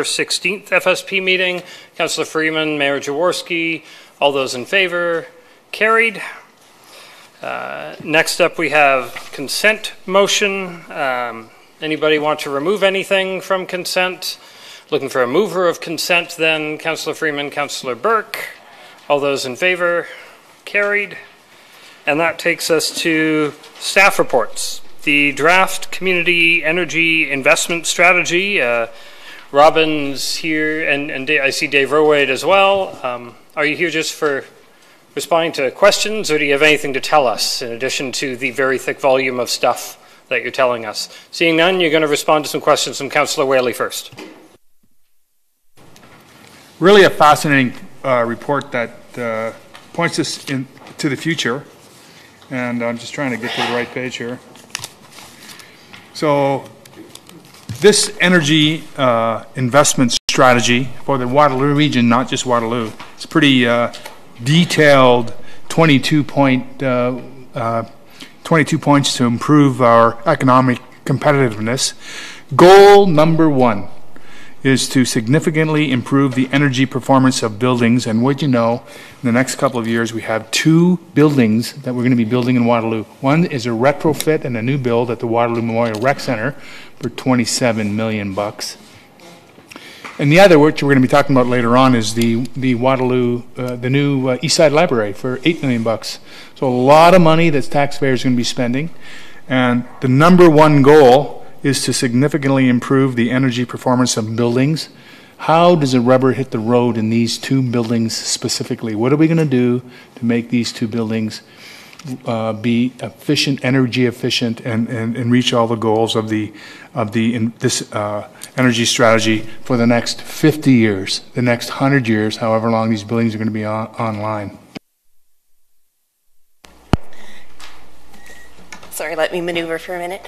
16th FSP meeting. Councillor Freeman, Mayor Jaworski, all those in favor, carried. Next up we have consent motion. Anybody want to remove anything from consent? Looking for a mover of consent then. Councillor Freeman, Councillor Burke, all those in favor, carried. And that takes us to staff reports. The draft community energy investment strategy. Robin's here, and I see Dave Rowade as well. Are you here just for responding to questions, or do you have anything to tell us in addition to the very thick volume of stuff that you're telling us? Seeing none, you're going to respond to some questions from Councillor Whaley first. Really a fascinating report that points us to the future, and I'm just trying to get to the right page here. So this energy investment strategy for the Waterloo region, not just Waterloo, it's pretty detailed 22 points to improve our economic competitiveness. Goal number 1 is to significantly improve the energy performance of buildings. And what you know, in the next couple of years, we have 2 buildings that we're going to be building in Waterloo. One is a retrofit and a new build at the Waterloo Memorial Rec Center for $27 million. And the other, which we're going to be talking about later on, is the Waterloo, the new East Side Library for $8 million. So a lot of money that taxpayers are going to be spending. And the number 1 goal is to significantly improve the energy performance of buildings. How does the rubber hit the road in these 2 buildings specifically? What are we going to do to make these 2 buildings be efficient, energy efficient, and reach all the goals of this energy strategy for the next 50 years, the next 100 years, however long these buildings are going to be online? Sorry, let me maneuver for a minute.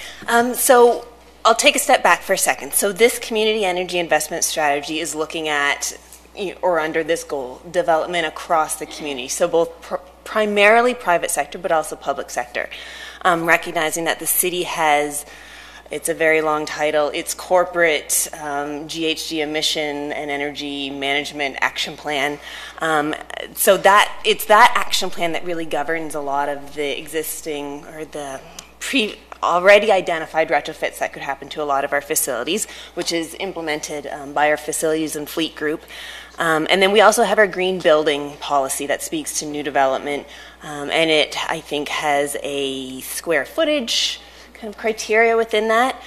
So I'll take a step back for a second. So this community energy investment strategy is looking at, or under this goal, development across the community. So both primarily private sector, but also public sector. Recognizing that the city has, it's a very long title, its corporate GHG emission and energy management action plan. So that it's that action plan that really governs a lot of the existing or the already identified retrofits that could happen to a lot of our facilities, which is implemented by our facilities and fleet group. And then we also have our green building policy that speaks to new development, and it, I think, has a square footage kind of criteria within that.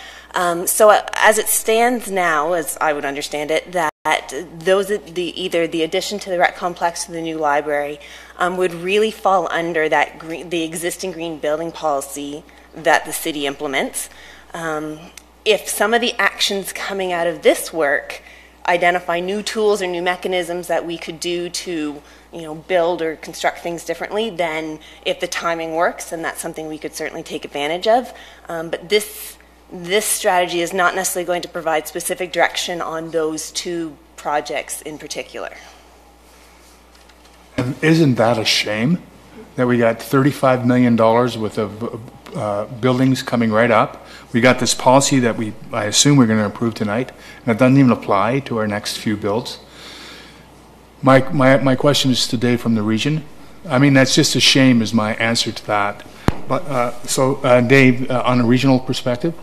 So as it stands now, as I would understand it, that either the addition to the rec complex to the new library would really fall under that the existing green building policy that the city implements. If some of the actions coming out of this work identify new tools or new mechanisms that we could do to build or construct things differently, then if the timing works, then that's something we could certainly take advantage of. But this strategy is not necessarily going to provide specific direction on those 2 projects in particular. And isn't that a shame that we got $35 million worth of buildings coming right up? We got this policy that I assume we're going to approve tonight, and it doesn't even apply to our next few builds. My question is to Dave from the region. I mean, that's just a shame is my answer to that. But Dave, on a regional perspective,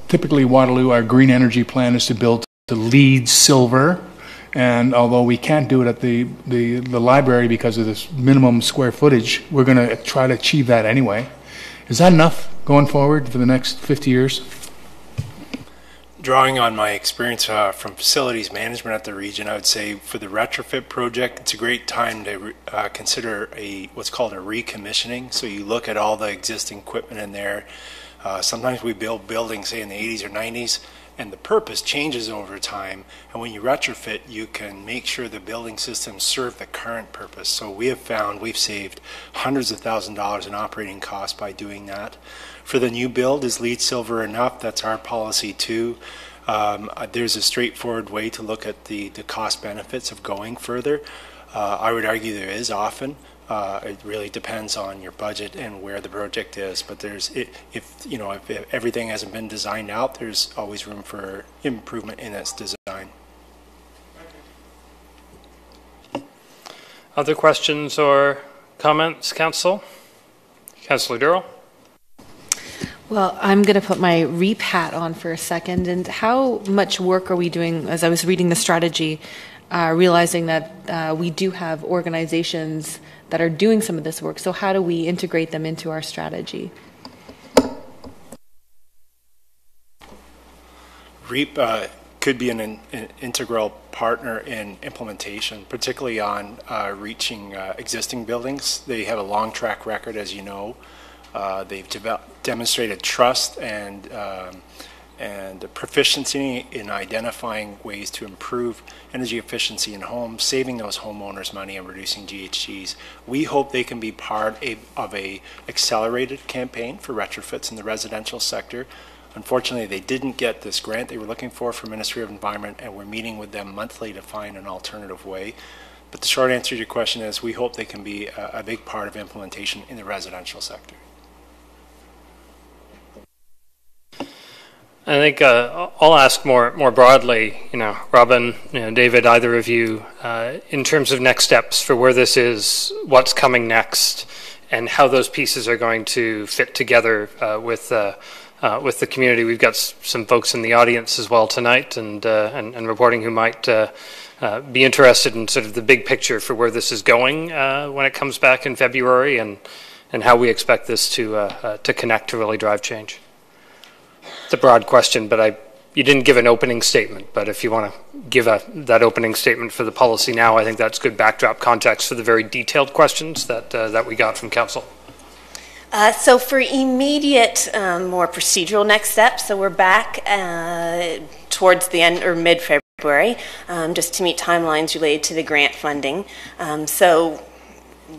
typically Waterloo, our green energy plan is to build to LEED Silver, and although we can't do it at the library because of this minimum square footage, we're going to try to achieve that anyway. Is that enough going forward for the next 50 years? Drawing on my experience from facilities management at the region, I would say for the retrofit project, it's a great time to consider what's called a recommissioning. So you look at all the existing equipment in there. Sometimes we build buildings, say in the 80s or 90s, and the purpose changes over time. And when you retrofit, you can make sure the building systems serve the current purpose. So we have found we've saved hundreds of thousands of dollars in operating costs by doing that. For the new build, is LEED Silver enough? That's our policy too. There's a straightforward way to look at the cost benefits of going further. I would argue there is often. It really depends on your budget and where the project is. But if everything hasn't been designed out, there's always room for improvement in its design. Other questions or comments, Council? Councillor Durrell? Well, I'm going to put my REAP hat on for a second. And how much work are we doing, as I was reading the strategy, realizing that we do have organizations that are doing some of this work. So how do we integrate them into our strategy? REAP could be an integral partner in implementation, particularly on reaching existing buildings. They have a long track record, as you know. They've demonstrated trust and proficiency in identifying ways to improve energy efficiency in homes, saving those homeowners money and reducing GHGs. We hope they can be part of a accelerated campaign for retrofits in the residential sector. Unfortunately, they didn't get this grant they were looking for from Ministry of Environment, and we're meeting with them monthly to find an alternative way. But the short answer to your question is we hope they can be a big part of implementation in the residential sector. I think I'll ask more broadly, Robin, David, either of you, in terms of next steps for where this is, what's coming next, and how those pieces are going to fit together with the community. We've got some folks in the audience as well tonight and reporting who might be interested in sort of the big picture for where this is going when it comes back in February and how we expect this to connect to really drive change. It's a broad question, but you didn't give an opening statement, but if you want to give that opening statement for the policy now, I think that's good backdrop context for the very detailed questions that we got from Council. So for immediate, more procedural next steps, so we're back towards the end or mid-February, just to meet timelines related to the grant funding. So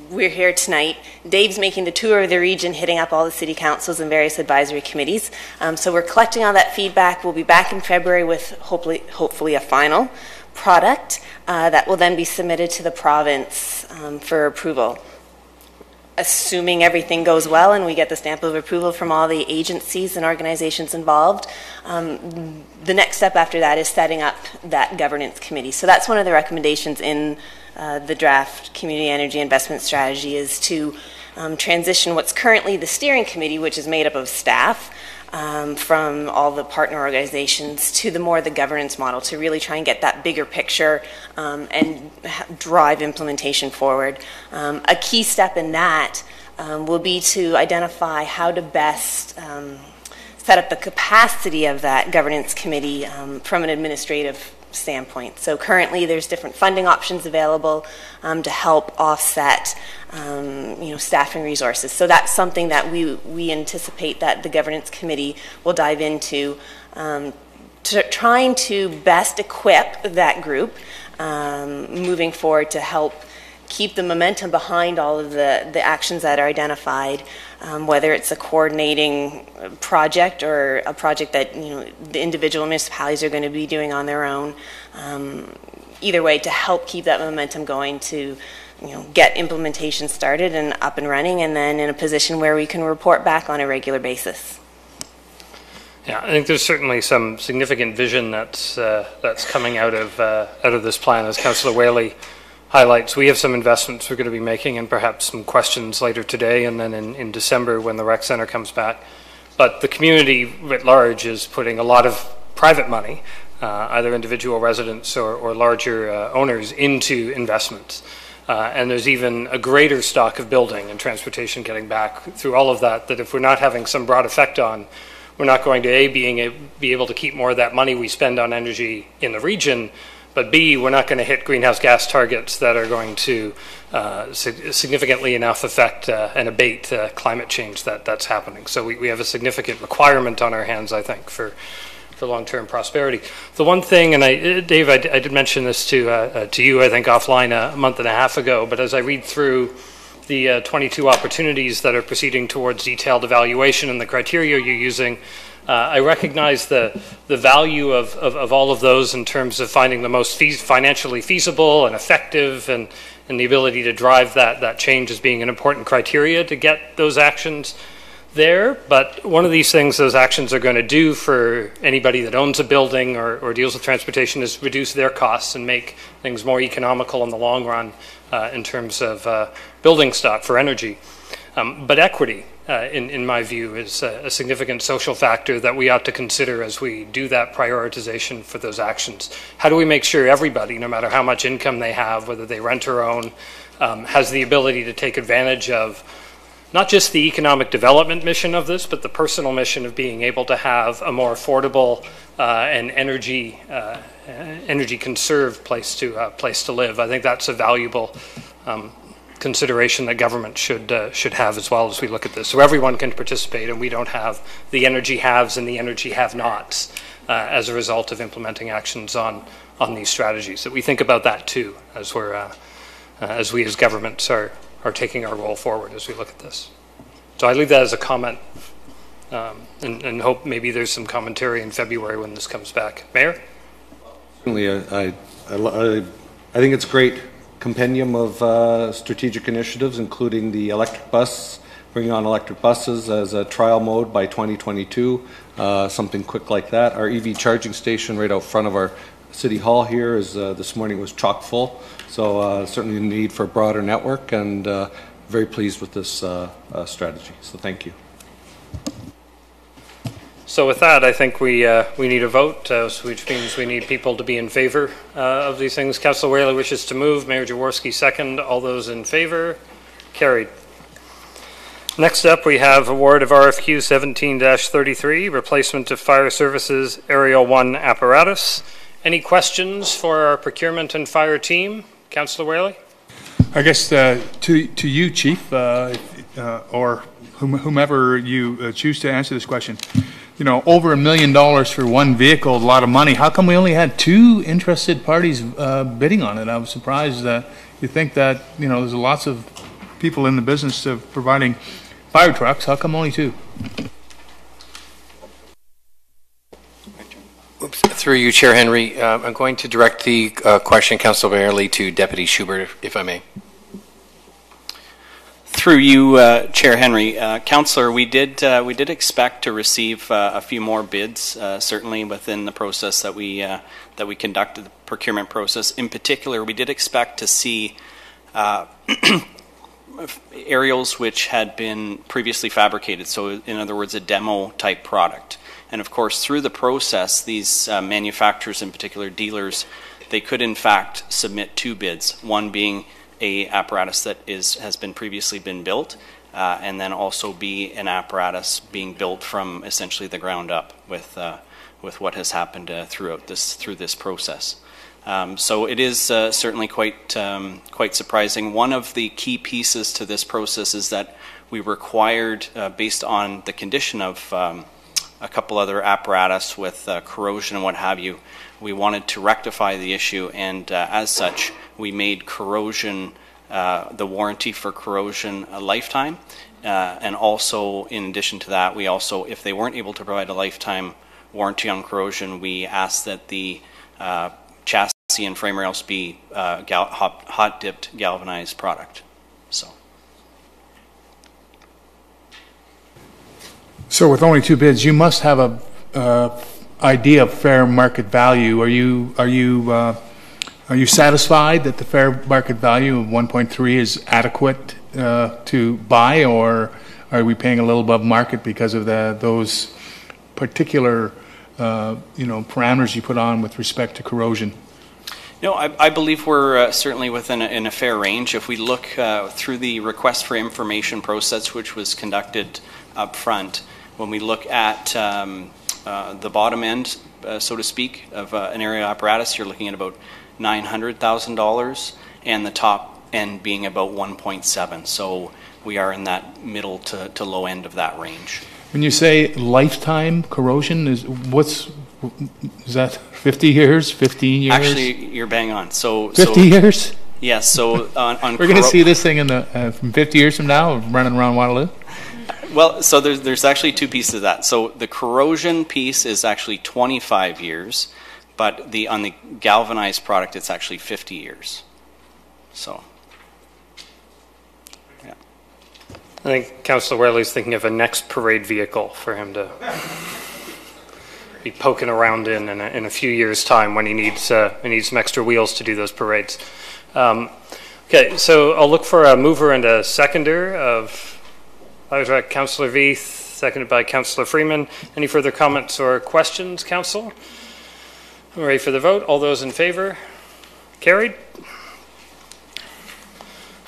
we're here tonight. Dave's making the tour of the region, hitting up all the city councils and various advisory committees. So we're collecting all that feedback. We'll be back in February with hopefully a final product that will then be submitted to the province for approval. Assuming everything goes well and we get the stamp of approval from all the agencies and organizations involved, the next step after that is setting up that governance committee. So that's one of the recommendations in the draft community energy investment strategy, is to transition what's currently the steering committee, which is made up of staff from all the partner organizations, to the governance model, to really try and get that bigger picture and drive implementation forward. A key step in that will be to identify how to best set up the capacity of that governance committee from an administrative standpoint. So currently there's different funding options available to help offset staffing resources. So that's something that we anticipate that the governance committee will dive into, trying to best equip that group moving forward to help keep the momentum behind all of the actions that are identified, whether it's a coordinating project or a project that the individual municipalities are going to be doing on their own. Either way, to help keep that momentum going, to get implementation started and up and running, and then in a position where we can report back on a regular basis. Yeah, I think there's certainly some significant vision that's coming out of this plan, as Councillor Whaley highlights. We have some investments we're going to be making, and perhaps some questions later today and then in December when the rec center comes back. But the community writ large is putting a lot of private money, either individual residents or larger owners, into investments. And there's even a greater stock of building and transportation getting back through all of that if we're not having some broad effect on, we're not going to be able to keep more of that money we spend on energy in the region, but B, we're not going to hit greenhouse gas targets that are going to significantly enough affect and abate climate change that's happening. So we have a significant requirement on our hands, I think, for long-term prosperity. The one thing, and Dave, I did mention this to you, I think, offline a month and a half ago, but as I read through the 22 opportunities that are proceeding towards detailed evaluation and the criteria you're using, I recognize the value of all of those in terms of finding the most financially feasible and effective and the ability to drive that change as being an important criteria to get those actions there. But one of these things those actions are going to do for anybody that owns a building or deals with transportation is reduce their costs and make things more economical in the long run in terms of building stock for energy. But equity, in my view, is a significant social factor that we ought to consider as we do that prioritization for those actions. How do we make sure everybody, no matter how much income they have, whether they rent or own, has the ability to take advantage of not just the economic development mission of this, but the personal mission of being able to have a more affordable and energy conserved place to live. I think that's a valuable consideration that government should have as well as we look at this, so everyone can participate and we don't have the energy haves and the energy have-nots as a result of implementing actions on these strategies. That we think about that too as we as governments are taking our role forward as we look at this. So I leave that as a comment and hope maybe there's some commentary in February when this comes back. Mayor? Certainly, I think it's a great compendium of strategic initiatives, including the electric bus, bringing on electric buses as a trial mode by 2022, something quick like that. Our EV charging station right out front of our City Hall here is this morning was chock full, so certainly the need for a broader network, and very pleased with this strategy, so thank you. So with that, I think we need a vote, which means we need people to be in favor of these things. Councillor Whaley wishes to move. Mayor Jaworski second. All those in favor? Carried. Next up, we have award of RFQ 17-33, replacement of fire services Aerial 1 apparatus. Any questions for our procurement and fire team? Councillor Whaley? I guess to you, Chief, or whomever you choose to answer this question. You know, over $1 million for one vehicle, a lot of money. How come we only had 2 interested parties bidding on it? I was surprised that you think that, you know, there's lots of people in the business of providing fire trucks. How come only 2? Oops. Through you, Chair Henry, I'm going to direct the question, Councillor Bailey, to Deputy Schubert, if I may. Through you, Chair Henry, Councillor, we did expect to receive a few more bids, certainly within the process that we conducted, the procurement process. In particular, we did expect to see aerials which had been previously fabricated, so in other words, a demo type product. And of course, through the process, these manufacturers, in particular dealers, they could in fact submit 2 bids, one being a apparatus that has previously been built, and then also be an apparatus being built from essentially the ground up with what has happened through this process. So it is certainly quite surprising. One of the key pieces to this process is that we required, based on the condition of a couple other apparatus with corrosion and what have you, we wanted to rectify the issue, and as such, we made corrosion, the warranty for corrosion a lifetime, and also, in addition to that, we also, if they weren't able to provide a lifetime warranty on corrosion, we asked that the chassis and frame rails be hot-dipped galvanized product. So with only 2 bids, you must have a idea of fair market value. Are you satisfied that the fair market value of 1.3 is adequate to buy, or are we paying a little above market because of those particular parameters you put on with respect to corrosion? No, I believe we're certainly within a fair range. If we look through the request for information process, which was conducted up front, when we look at the bottom end, so to speak, of an aerial apparatus, you're looking at about $900,000, and the top end being about 1.7. So we are in that middle to low end of that range. When you say lifetime corrosion, is that 50 years, 15 years? Actually, you're bang on. 50 years? Yes. So on we're going to see this thing in from 50 years from now, running around Waterloo. Well, so there's actually 2 pieces of that. So the corrosion piece is actually 25 years, but on the galvanized product, it's actually 50 years. So I think Councillor Werley's thinking of a next parade vehicle for him to be poking around in a few years' time when he needs some extra wheels to do those parades. Okay, so I'll look for a mover and a seconder of Councillor Veith, seconded by Councillor Freeman. Any further comments or questions, Council? I'm ready for the vote. All those in favor? Carried.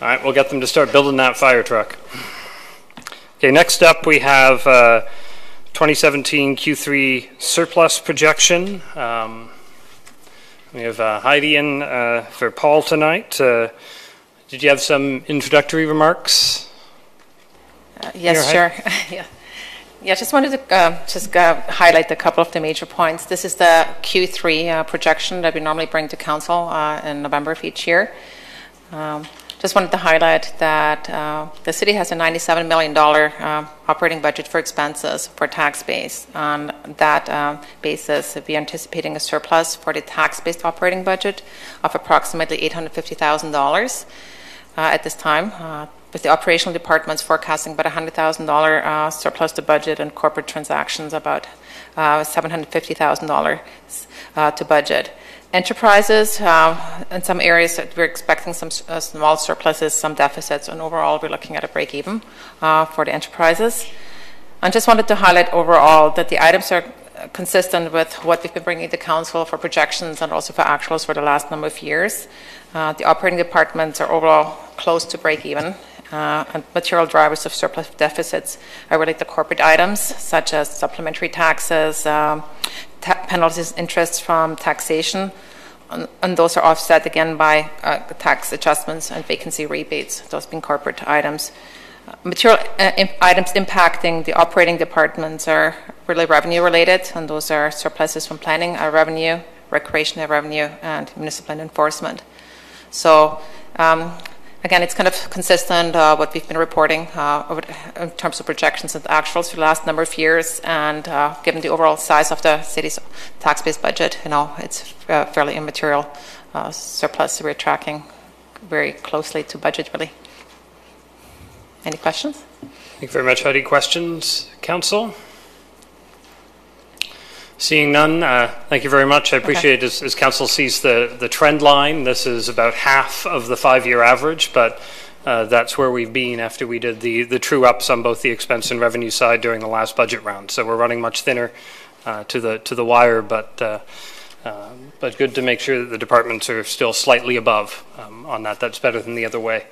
All right, we'll get them to start building that fire truck. Okay, next up we have 2017 Q3 surplus projection. We have Heidi in for Paul tonight. Did you have some introductory remarks? Yes, sure. Yeah, just wanted to highlight a couple of the major points. This is the Q3 projection that we normally bring to Council in November of each year. Just wanted to highlight that the city has a $97 million operating budget for expenses for tax base. On that basis, we are anticipating a surplus for the tax-based operating budget of approximately $850,000 at this time, with the operational departments forecasting about $100,000 surplus to budget and corporate transactions about $750,000 to budget. Enterprises, in some areas we're expecting some small surpluses, some deficits, and overall we're looking at a break even for the enterprises. I just wanted to highlight overall that the items are consistent with what we've been bringing to Council for projections and also for actuals for the last number of years. The operating departments are overall close to break even. And material drivers of surplus deficits are related to corporate items such as supplementary taxes, penalties, interest from taxation, and those are offset again by tax adjustments and vacancy rebates, those being corporate items. Material items impacting the operating departments are really revenue related, and those are surpluses from planning revenue, recreational revenue, and municipal enforcement. So again, it's kind of consistent what we've been reporting in terms of projections and actuals for the last number of years, and given the overall size of the city's tax-based budget, it's fairly immaterial surplus. We're tracking very closely to budget, really. Any questions? Thank you very much, Heidi. Questions, Council? Seeing none, thank you very much. I appreciate it as Council sees the trend line. This is about half of the 5-year average, but that's where we've been after we did the true ups on both the expense and revenue side during the last budget round. So we're running much thinner to the wire, but good to make sure that the departments are still slightly above on that. That's better than the other way.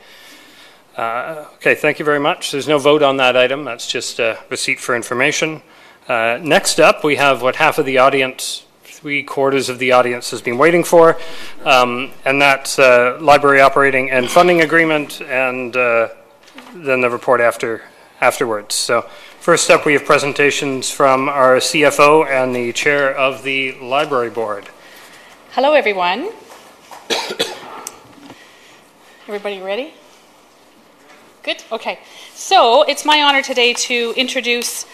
Okay, thank you very much. There's no vote on that item. That's just a receipt for information. Next up, we have what half of the audience, 3/4 of the audience has been waiting for, and that's library operating and funding agreement, and then the report afterwards. So first up, we have presentations from our CFO and the chair of the library board. Hello, everyone. Everybody ready? Good? Okay. So it's my honor today to introduce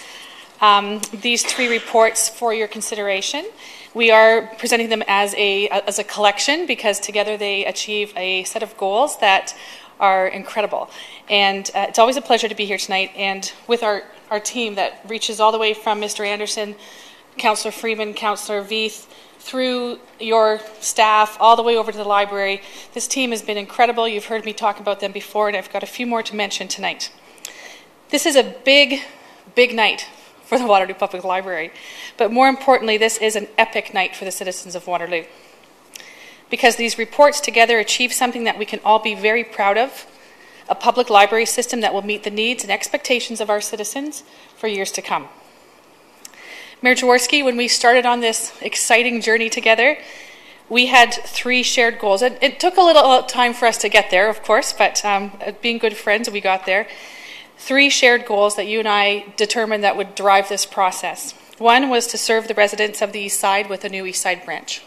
these 3 reports for your consideration. We are presenting them as a collection because together they achieve a set of goals that are incredible. And it's always a pleasure to be here tonight, and with our team that reaches all the way from Mr. Anderson, Councillor Freeman, Councillor Veith, through your staff, all the way over to the library. This team has been incredible. You've heard me talk about them before, and I've got a few more to mention tonight. This is a big, big night for the Waterloo Public Library, but more importantly, this is an epic night for the citizens of Waterloo, because these reports together achieve something that we can all be very proud of, a public library system that will meet the needs and expectations of our citizens for years to come. Mayor Jaworski, when we started on this exciting journey together, we had 3 shared goals. It took a little time for us to get there, of course, but being good friends, we got there. 3 shared goals that you and I determined that would drive this process. One was to serve the residents of the East Side with a new East Side branch,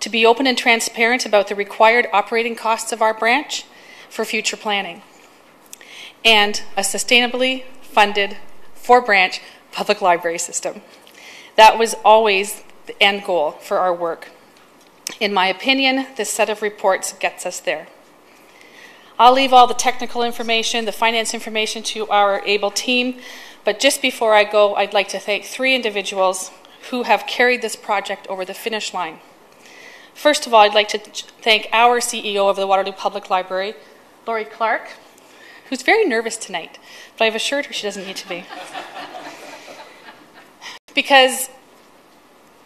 to be open and transparent about the required operating costs of our branch for future planning, and a sustainably funded 4-branch public library system. That was always the end goal for our work. In my opinion, this set of reports gets us there. I'll leave all the technical information, the finance information to our able team, but just before I go, I'd like to thank 3 individuals who have carried this project over the finish line. First of all, I'd like to thank our CEO of the Waterloo Public Library, Lori Clark, who's very nervous tonight, but I've assured her she doesn't need to be. Because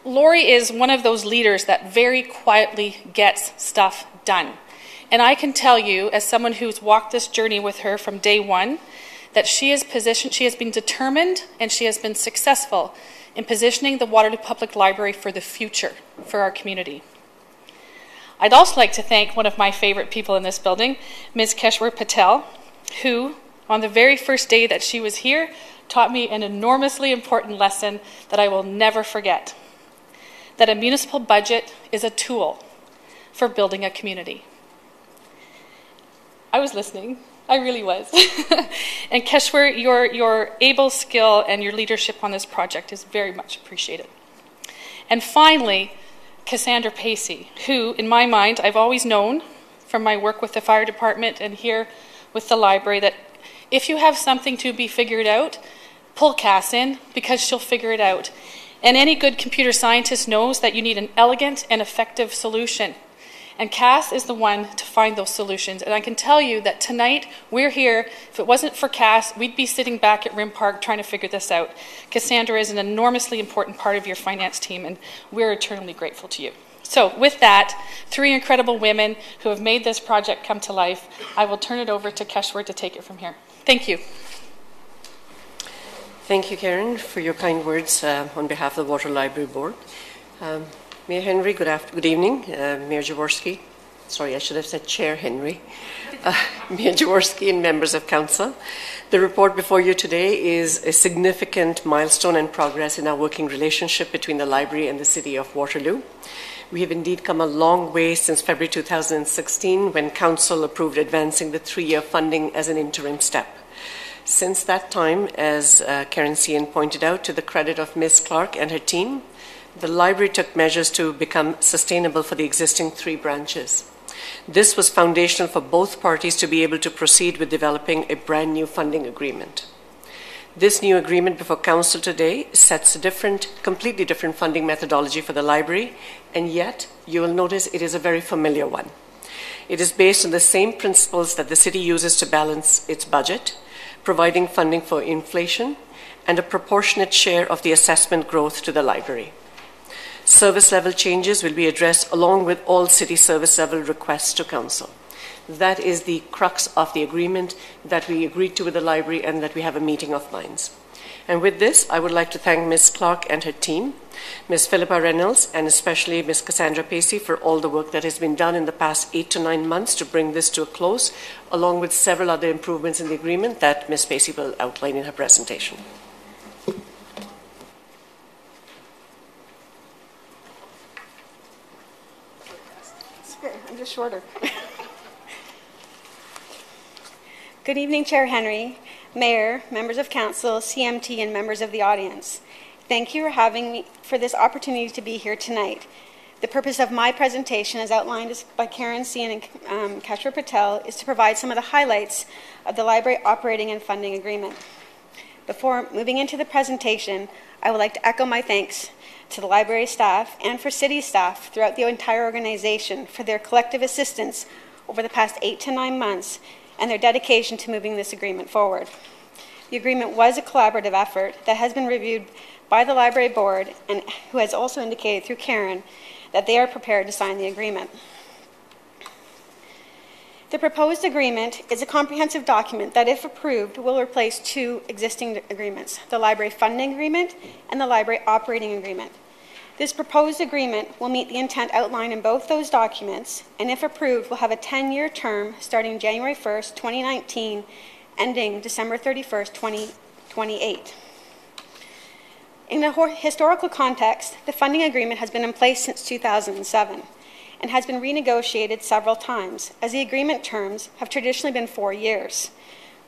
Lori is one of those leaders that very quietly gets stuff done. And I can tell you, as someone who's walked this journey with her from day one, that she has been determined and she has been successful in positioning the Waterloo Public Library for the future, for our community. I'd also like to thank one of my favorite people in this building, Ms. Keshwar Patel, who, on the very first day that she was here, taught me an enormously important lesson that I will never forget. That a municipal budget is a tool for building a community. I was listening. I really was. And Keshwar, your able skill and your leadership on this project is very much appreciated. And finally, Cassandra Pacey, who, in my mind, I've always known from my work with the fire department and here with the library that if you have something to be figured out, pull Cass in because she'll figure it out. And any good computer scientist knows that you need an elegant and effective solution. And Cass is the one to find those solutions. And I can tell you that tonight we're here. If it wasn't for Cass, we'd be sitting back at Rim Park trying to figure this out. Cassandra is an enormously important part of your finance team, and we're eternally grateful to you. So with that, 3 incredible women who have made this project come to life, I will turn it over to Keshwar to take it from here. Thank you. Thank you, Karen, for your kind words on behalf of the Water Library Board. Mayor Henry, good evening. Mayor Jaworski, sorry, I should have said Chair Henry. Mayor Jaworski and members of Council. The report before you today is a significant milestone and progress in our working relationship between the library and the City of Waterloo. We have indeed come a long way since February 2016 when Council approved advancing the 3-year funding as an interim step. Since that time, as Karen Cian pointed out, to the credit of Ms. Clark and her team, the library took measures to become sustainable for the existing 3 branches. This was foundational for both parties to be able to proceed with developing a brand new funding agreement. This new agreement before Council today sets a completely different funding methodology for the library, and yet you will notice it is a very familiar one. It is based on the same principles that the City uses to balance its budget, providing funding for inflation and a proportionate share of the assessment growth to the library. Service level changes will be addressed along with all City service level requests to Council. That is the crux of the agreement that we agreed to with the library and that we have a meeting of minds. And with this, I would like to thank Ms. Clark and her team, Ms. Philippa Reynolds, and especially Ms. Cassandra Pacey for all the work that has been done in the past 8 to 9 months to bring this to a close, along with several other improvements in the agreement that Ms. Pacey will outline in her presentation. I'm just shorter. Good evening, Chair Henry, Mayor, members of Council, CMT, and members of the audience. Thank you for having me for this opportunity to be here tonight. The purpose of my presentation, as outlined by Karen Cian and Keshwar Patel, is to provide some of the highlights of the library operating and funding agreement. Before moving into the presentation, I would like to echo my thanks to the library staff and for City staff throughout the entire organization for their collective assistance over the past 8 to 9 months and their dedication to moving this agreement forward. The agreement was a collaborative effort that has been reviewed by the library board and who has also indicated through Karen that they are prepared to sign the agreement. The proposed agreement is a comprehensive document that, if approved, will replace 2 existing agreements, the library funding agreement and the library operating agreement. This proposed agreement will meet the intent outlined in both those documents, and if approved, will have a 10-year term starting January 1st, 2019, ending December 31st, 2028. In a historical context, the funding agreement has been in place since 2007 and has been renegotiated several times, as the agreement terms have traditionally been 4 years,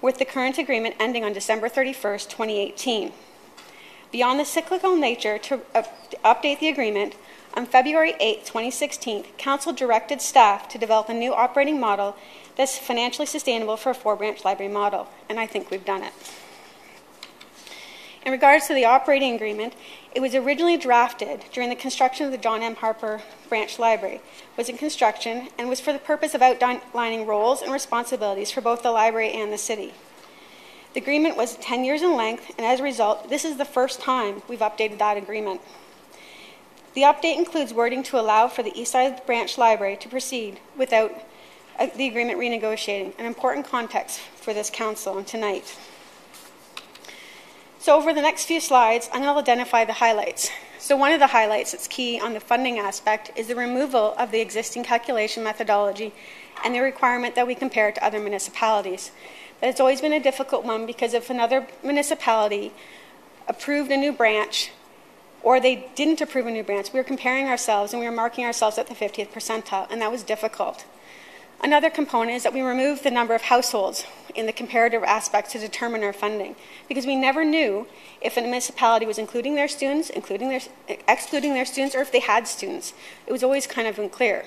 with the current agreement ending on December 31st, 2018. Beyond the cyclical nature to update the agreement, on February 8, 2016, Council directed staff to develop a new operating model that's financially sustainable for a 4-branch library model, and I think we've done it. In regards to the operating agreement, it was originally drafted during the construction of the John M. Harper Branch Library, was in construction, and was for the purpose of outlining roles and responsibilities for both the library and the city. The agreement was 10 years in length, and as a result, this is the first time we've updated that agreement. The update includes wording to allow for the Eastside Branch Library to proceed without the agreement renegotiating, an important context for this council and tonight. So over the next few slides, I'm going to identify the highlights. So one of the highlights that's key on the funding aspect is the removal of the existing calculation methodology and the requirement that we compare it to other municipalities. That it's always been a difficult one because if another municipality approved a new branch or they didn't approve a new branch, we were comparing ourselves and we were marking ourselves at the 50th percentile, and that was difficult. Another component is that we removed the number of households in the comparative aspect to determine our funding, because we never knew if a municipality was including their students, excluding their students, or if they had students. It was always kind of unclear.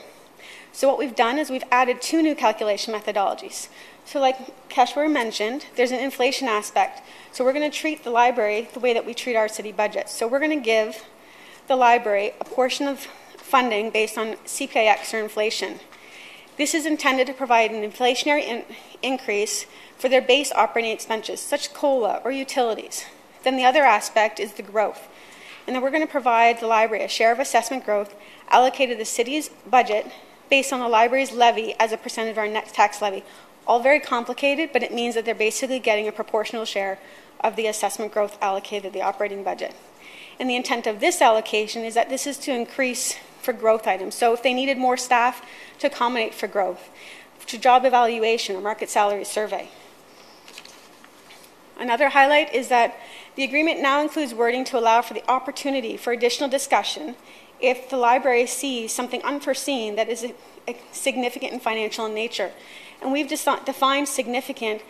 So what we've done is we've added 2 new calculation methodologies. So like Keshwar mentioned, there's an inflation aspect. So we're going to treat the library the way that we treat our city budget. So we're going to give the library a portion of funding based on CPIX or inflation. This is intended to provide an inflationary increase for their base operating expenses, such as COLA or utilities. Then the other aspect is the growth. And then we're going to provide the library a share of assessment growth allocated to the city's budget based on the library's levy as a percentage of our net tax levy. All very complicated, but it means that they're basically getting a proportional share of the assessment growth allocated to the operating budget. And the intent of this allocation is that this is to increase for growth items. So if they needed more staff to accommodate for growth, to job evaluation or market salary survey. Another highlight is that the agreement now includes wording to allow for the opportunity for additional discussion if the library sees something unforeseen that is significant and financial in nature. And we've defined significant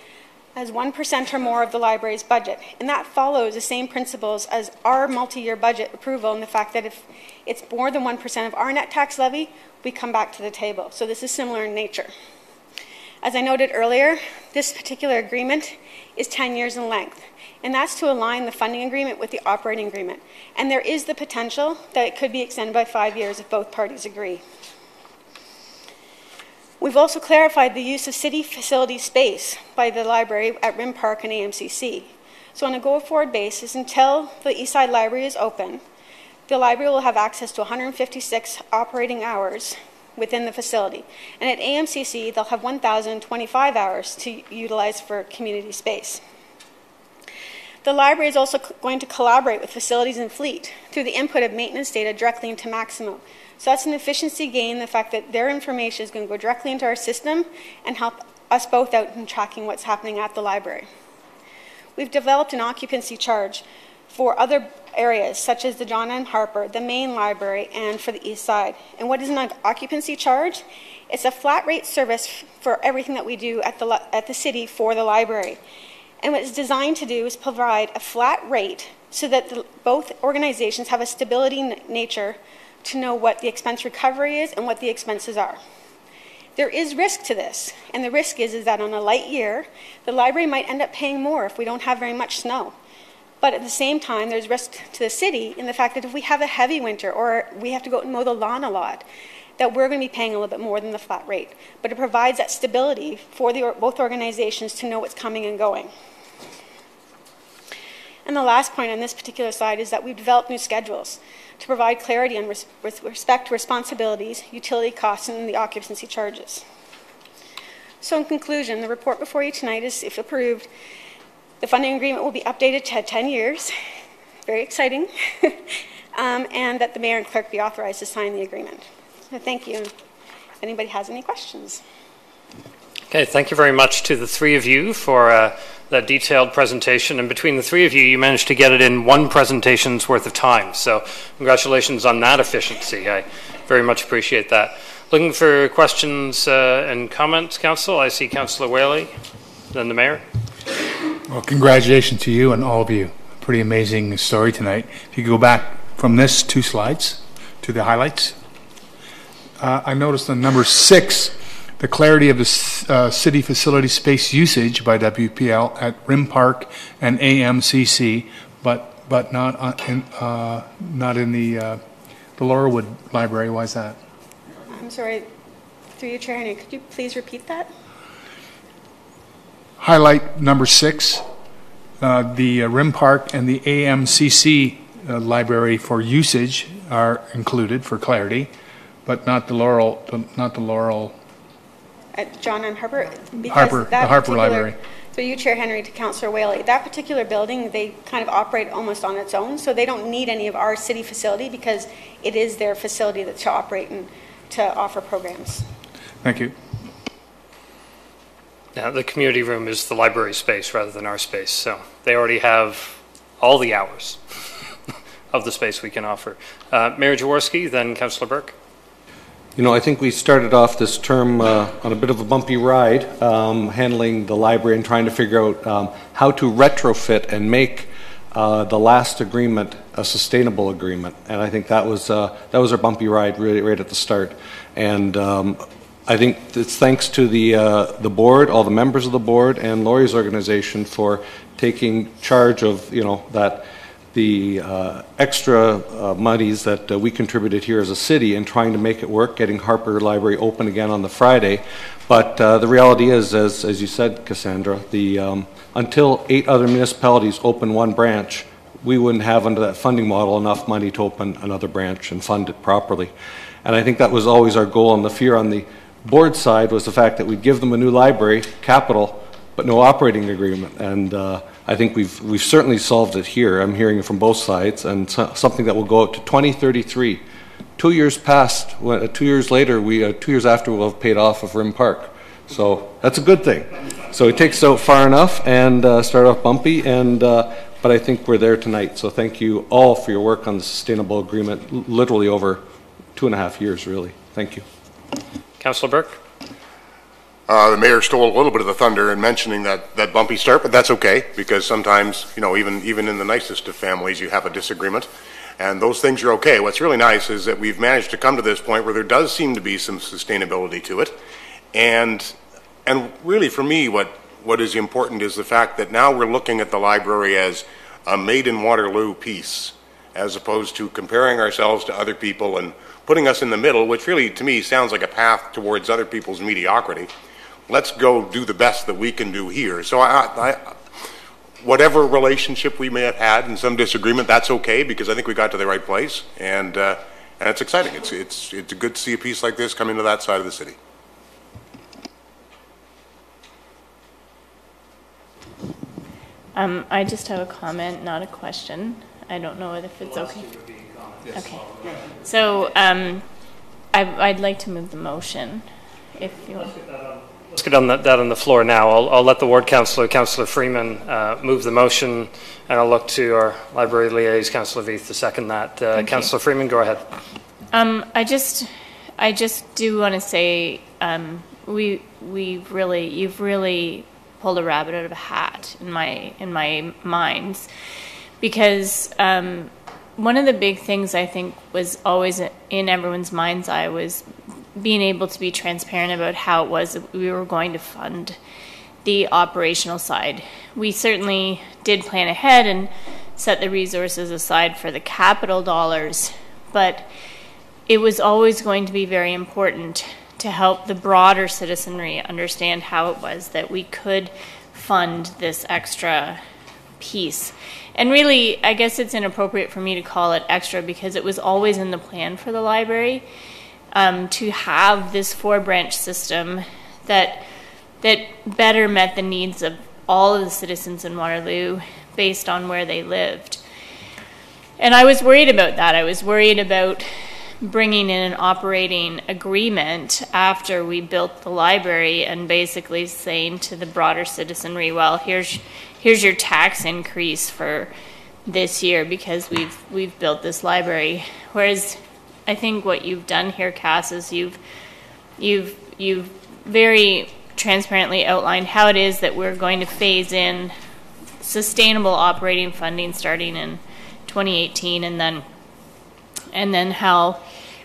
as 1% or more of the library's budget. And that follows the same principles as our multi-year budget approval, and the fact that if it's more than 1% of our net tax levy, we come back to the table. So this is similar in nature. As I noted earlier, this particular agreement is 10 years in length, and that's to align the funding agreement with the operating agreement. And there is the potential that it could be extended by 5 years if both parties agree. We've also clarified the use of city facility space by the library at Rim Park and AMCC. So on a go-forward basis, until the Eastside Library is open, the library will have access to 156 operating hours within the facility. And at AMCC, they'll have 1,025 hours to utilize for community space. The library is also going to collaborate with facilities and fleet through the input of maintenance data directly into Maximo. So that's an efficiency gain, the fact that their information is going to go directly into our system and help us both out in tracking what's happening at the library. We've developed an occupancy charge for other areas, such as the John M. Harper, the main library, and for the East Side. And what is an occupancy charge? It's a flat rate service for everything that we do at the city for the library. And what it's designed to do is provide a flat rate so that both organizations have a stability in nature to know what the expense recovery is and what the expenses are. There is risk to this, and the risk is that on a light year, the library might end up paying more if we don't have very much snow. But at the same time, there's risk to the city in the fact that if we have a heavy winter or we have to go and mow the lawn a lot, that we're going to be paying a little bit more than the flat rate. But it provides that stability for both organizations to know what's coming and going. And the last point on this particular slide is that we've developed new schedules to provide clarity on with respect to responsibilities, utility costs, and the occupancy charges. So in conclusion, the report before you tonight is, if approved, the funding agreement will be updated to 10 years, very exciting, and that the mayor and clerk be authorized to sign the agreement. So thank you. If anybody has any questions. Okay, thank you very much to the three of you for that detailed presentation. And between the three of you, you managed to get it in one presentation's worth of time. So congratulations on that efficiency. I very much appreciate that. Looking for questions and comments, Council. I see Councillor Whaley, then the Mayor. Well, congratulations to you and all of you. Pretty amazing story tonight. If you could go back from this 2 slides to the highlights. I noticed on number 6, the clarity of the city facility space usage by WPL at Rim Park and AMCC, but not in the Laurelwood Library. Why is that? I'm sorry, through you, Chair Henry, could you please repeat that? Highlight number 6, the Rim Park and the AMCC library for usage are included for clarity, but not the Laurel. John and Harper? The Harper Library. Through you, Chair Henry, to Councillor Whaley, that particular building, they kind of operate almost on its own, so they don't need any of our city facility because it is their facility that to operate and to offer programs. Thank you. Now, the community room is the library space rather than our space, so they already have all the hours of the space we can offer. Mayor Jaworski, then Councillor Burke. You know, I think we started off this term on a bit of a bumpy ride, handling the library and trying to figure out how to retrofit and make the last agreement a sustainable agreement. And I think that was our bumpy ride really right at the start. And I think it's thanks to the board, all the members of the board, and Laurie's organization for taking charge of the extra monies that we contributed here as a city and trying to make it work, getting Harper Library open again on the Friday. But the reality is, as you said, Cassandra, until 8 other municipalities open one branch, we wouldn't have under that funding model enough money to open another branch and fund it properly. And I think that was always our goal, and the fear on the board side was the fact that we'd give them a new library, capital, but no operating agreement. And I think we've certainly solved it here. I'm hearing it from both sides, and something that will go out to 2033. 2 years past, 2 years later, 2 years after, we'll have paid off of Rim Park. So that's a good thing. So it takes out far enough and start off bumpy, but I think we're there tonight. So thank you all for your work on the sustainable agreement, literally over 2.5 years, really. Thank you. Councillor Burke. The mayor stole a little bit of the thunder in mentioning that bumpy start, but that's okay, because sometimes, you know, even in the nicest of families, you have a disagreement, and those things are okay. What's really nice is that we've managed to come to this point where there does seem to be some sustainability to it, and really for me, what is important is the fact that now we're looking at the library as a made in Waterloo piece, as opposed to comparing ourselves to other people and putting us in the middle, which really, to me, sounds like a path towards other people's mediocrity. Let's go do the best that we can do here. So whatever relationship we may have had and some disagreement, that's okay, because I think we got to the right place, and it's exciting. It's good to see a piece like this come into that side of the city. I just have a comment, not a question. I don't know if it's okay. Okay. So I'd like to move the motion, if you want. Let's get on that on the floor now. I'll let the ward councillor, Councillor Freeman, move the motion, and I'll look to our library liaison, Councillor Veith, to second that. Councillor Freeman, go ahead. I just do want to say you've really pulled a rabbit out of a hat in my minds, because one of the big things I think was always in everyone's mind's eye was being able to be transparent about how it was that we were going to fund the operational side. We certainly did plan ahead and set the resources aside for the capital dollars, but it was always going to be very important to help the broader citizenry understand how it was that we could fund this extra piece. And really, I guess it's inappropriate for me to call it extra, because it was always in the plan for the library to have this 4-branch system that better met the needs of all of the citizens in Waterloo based on where they lived. And I was worried about that. I was worried about bringing in an operating agreement after we built the library and basically saying to the broader citizenry, well, here's your tax increase for this year because we've built this library. Whereas I think what you've done here, Cass, is you've very transparently outlined how it is that we're going to phase in sustainable operating funding starting in 2018, and then how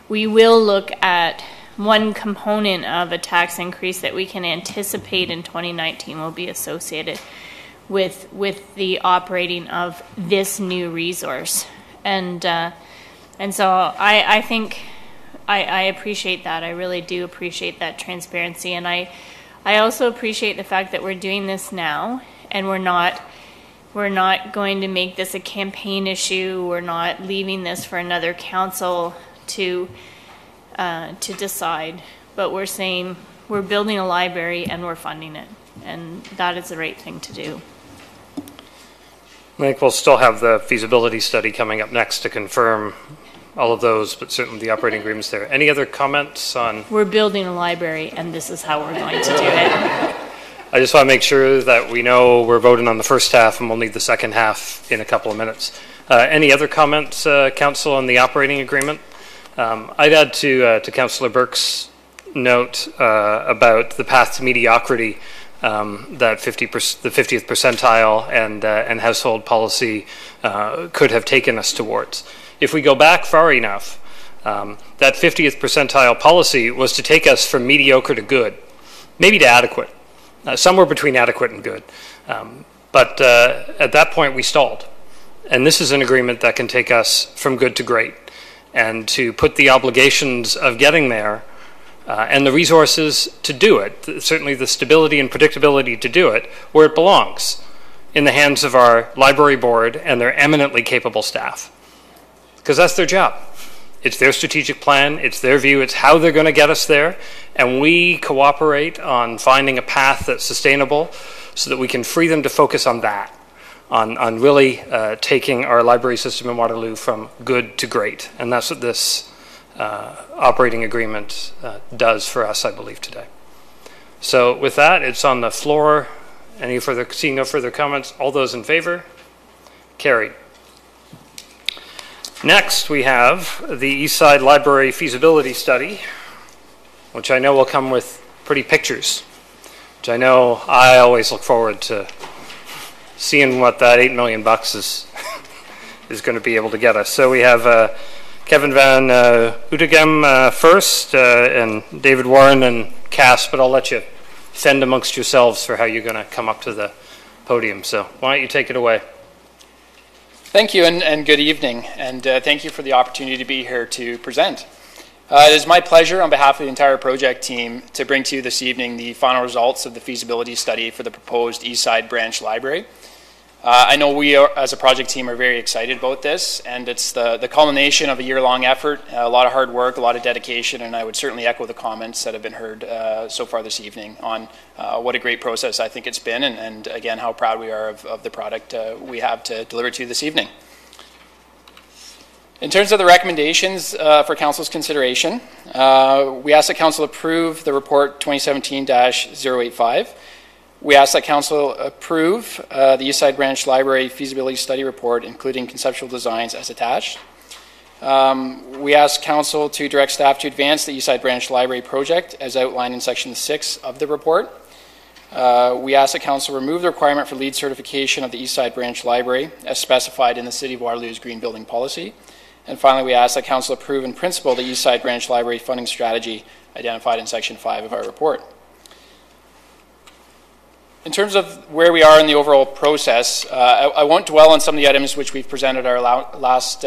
we will look at one component of a tax increase that we can anticipate in 2019 will be associated with the operating of this new resource. And so I think I appreciate that. I really do appreciate that transparency. And I also appreciate the fact that we're doing this now, and we're not going to make this a campaign issue. We're not leaving this for another council to decide. But we're saying we're building a library and we're funding it. And that is the right thing to do. I think we'll still have the feasibility study coming up next to confirm all of those, but certainly the operating agreement's there. Any other comments on? We're building a library, and this is how we're going to do it. I just want to make sure that we know we're voting on the first half, and we'll need the second half in a couple of minutes. Any other comments, Council, on the operating agreement? I'd add to Councillor Burke's note about the path to mediocrity that the 50th percentile and household policy could have taken us towards. If we go back far enough, that 50th percentile policy was to take us from mediocre to good, maybe to adequate, somewhere between adequate and good. But at that point, we stalled. And this is an agreement that can take us from good to great, and to put the obligations of getting there and the resources to do it, certainly the stability and predictability to do it, where it belongs, in the hands of our library board and their eminently capable staff. Because that's their job. It's their strategic plan, it's their view, it's how they're going to get us there, and we cooperate on finding a path that's sustainable so that we can free them to focus on that, on really taking our library system in Waterloo from good to great. And that's what this operating agreement does for us, I believe, today. So with that, it's on the floor. Seeing no further comments, all those in favor? Carried. Next, we have the Eastside Library feasibility study, which I know will come with pretty pictures, which I know I always look forward to seeing what that $8 million is going to be able to get us. So we have Kevin Van Utegem first, and David Warren and Cass, but I'll let you fend amongst yourselves for how you're going to come up to the podium. So why don't you take it away? Thank you, and good evening, and thank you for the opportunity to be here to present. It is my pleasure on behalf of the entire project team to bring to you this evening the final results of the feasibility study for the proposed Eastside Branch Library. I know we as a project team are very excited about this, and it's the culmination of a year-long effort, a lot of hard work, a lot of dedication, and I would certainly echo the comments that have been heard so far this evening on what a great process I think it's been, and again, how proud we are of the product we have to deliver to you this evening. In terms of the recommendations for Council's consideration, we ask that Council approve the report 2017-085. We ask that Council approve the Eastside Branch Library feasibility study report, including conceptual designs as attached. We ask Council to direct staff to advance the Eastside Branch Library project as outlined in Section 6 of the report. We ask that Council remove the requirement for LEED certification of the Eastside Branch Library as specified in the City of Waterloo's Green Building Policy. And finally, we ask that Council approve in principle the Eastside Branch Library funding strategy identified in Section 5 of our report. In terms of where we are in the overall process, I won't dwell on some of the items which we've presented at our last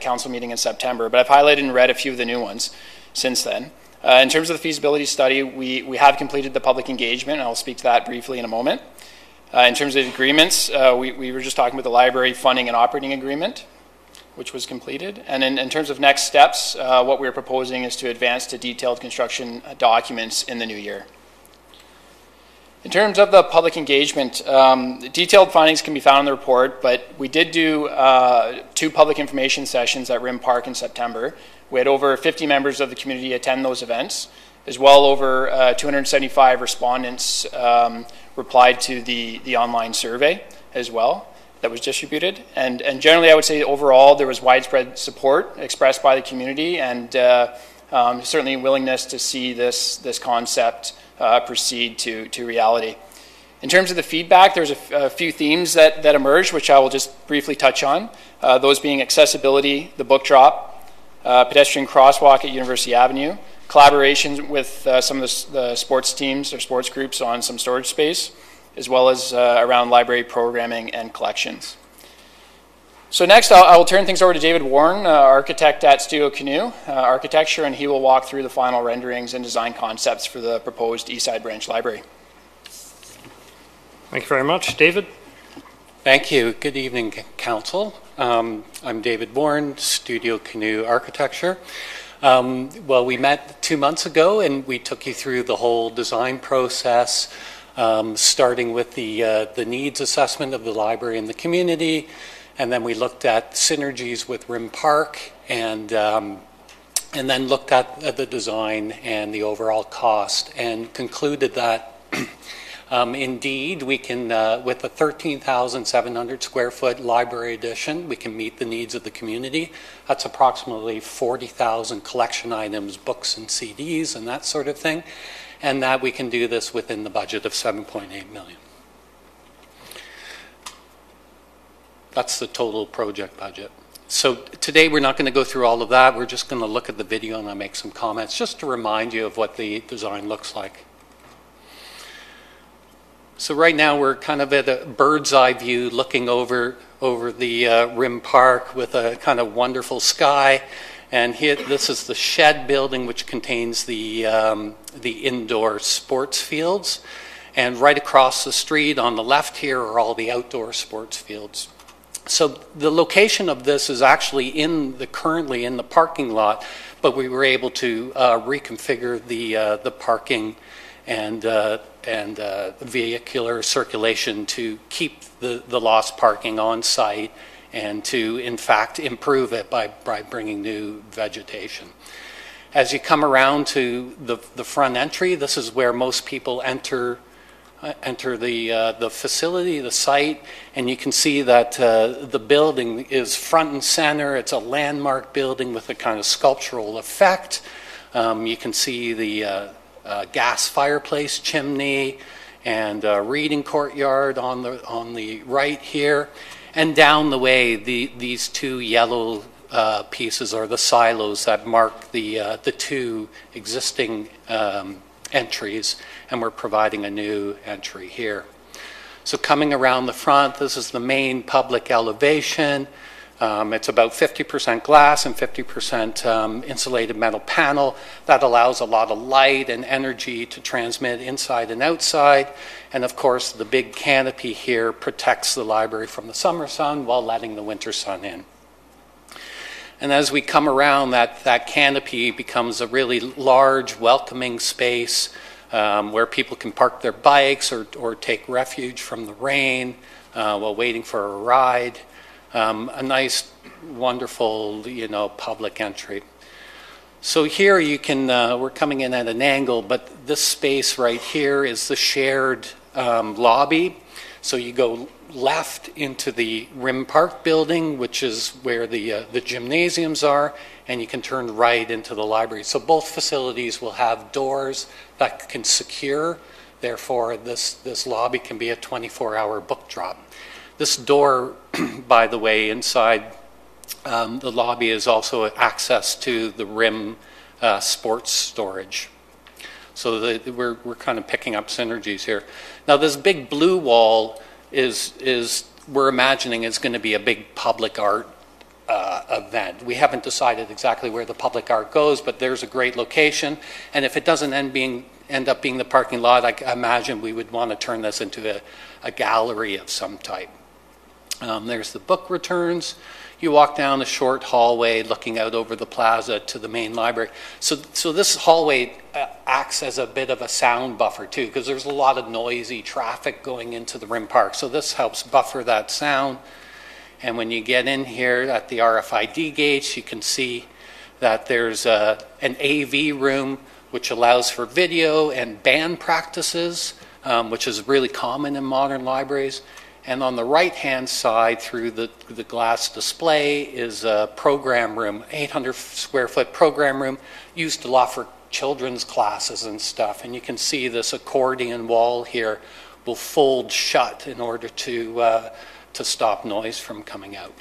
council meeting in September, but I've highlighted and read a few of the new ones since then. In terms of the feasibility study, we have completed the public engagement, and I'll speak to that briefly in a moment. In terms of agreements, we were just talking about the library funding and operating agreement, which was completed. And in terms of next steps, what we're proposing is to advance to detailed construction documents in the new year. In terms of the public engagement, detailed findings can be found in the report, but we did do 2 public information sessions at Rim Park in September. We had over 50 members of the community attend those events, as well over 275 respondents replied to the online survey as well that was distributed. And generally, I would say overall there was widespread support expressed by the community, and certainly willingness to see this concept proceed to reality. In terms of the feedback, there's a few themes that emerged, which I will just briefly touch on. Those being accessibility, the book drop, pedestrian crosswalk at University Avenue, collaboration with some of the sports teams or sports groups on some storage space, as well as around library programming and collections. So next, I will turn things over to David Warren, architect at Studio Canoe Architecture, and he will walk through the final renderings and design concepts for the proposed Eastside Branch Library. Thank you very much. David? Thank you. Good evening, Council. I'm David Warren, Studio Canoe Architecture. Well, we met 2 months ago, and we took you through the whole design process, starting with the needs assessment of the library and the community. And then we looked at synergies with Rim Park, and then looked at the design and the overall cost, and concluded that indeed we can, with a 13,700 square foot library addition, we can meet the needs of the community. That's approximately 40,000 collection items, books and CDs and that sort of thing, and that we can do this within the budget of $7.8 million. That's the total project budget. So today we're not going to go through all of that. We're just going to look at the video and I'll make some comments just to remind you of what the design looks like. So right now we're kind of at a bird's eye view looking over the Rim Park with a kind of wonderful sky. And here, this is the shed building which contains the indoor sports fields. And right across the street on the left here are all the outdoor sports fields. So the location of this is actually currently in the parking lot, but we were able to reconfigure the parking and vehicular circulation to keep the lost parking on site and to, in fact, improve it by bringing new vegetation. As you come around to the front entry, this is where most people enter the facility, the site, and you can see that the building is front and center. It's a landmark building with a kind of sculptural effect. You can see the gas fireplace chimney and reading courtyard on the right here, and down the way these two yellow pieces are the silos that mark the two existing entries, and we're providing a new entry here. So coming around the front, this is the main public elevation. It's about 50% glass and 50% insulated metal panel. That allows a lot of light and energy to transmit inside and outside. And of course, the big canopy here protects the library from the summer sun while letting the winter sun in. And as we come around, that canopy becomes a really large, welcoming space where people can park their bikes or take refuge from the rain while waiting for a ride. A nice, wonderful, public entry. So here you can, we're coming in at an angle, but this space right here is the shared lobby. So you go left into the Rim Park building, which is where the gymnasiums are, and you can turn right into the library. So both facilities will have doors that can secure. Therefore, this lobby can be a 24-hour book drop. This door, by the way, inside the lobby is also access to the Rim sports storage. So we're kind of picking up synergies here. Now, this big blue wall is we're imagining is going to be a big public art event. We haven't decided exactly where the public art goes, but there's a great location. And if it doesn't end up being the parking lot, I imagine we would want to turn this into a gallery of some type. There's the book returns. You walk down a short hallway looking out over the plaza to the main library. So this hallway acts as a bit of a sound buffer too, because there's a lot of noisy traffic going into the Rim Park. So this helps buffer that sound. And when you get in here at the RFID gates, you can see that there's an AV room which allows for video and band practices, which is really common in modern libraries. And on the right-hand side, through the glass display, is a program room, 800 square foot program room, used a lot for children's classes and stuff. And you can see this accordion wall here will fold shut in order to stop noise from coming out.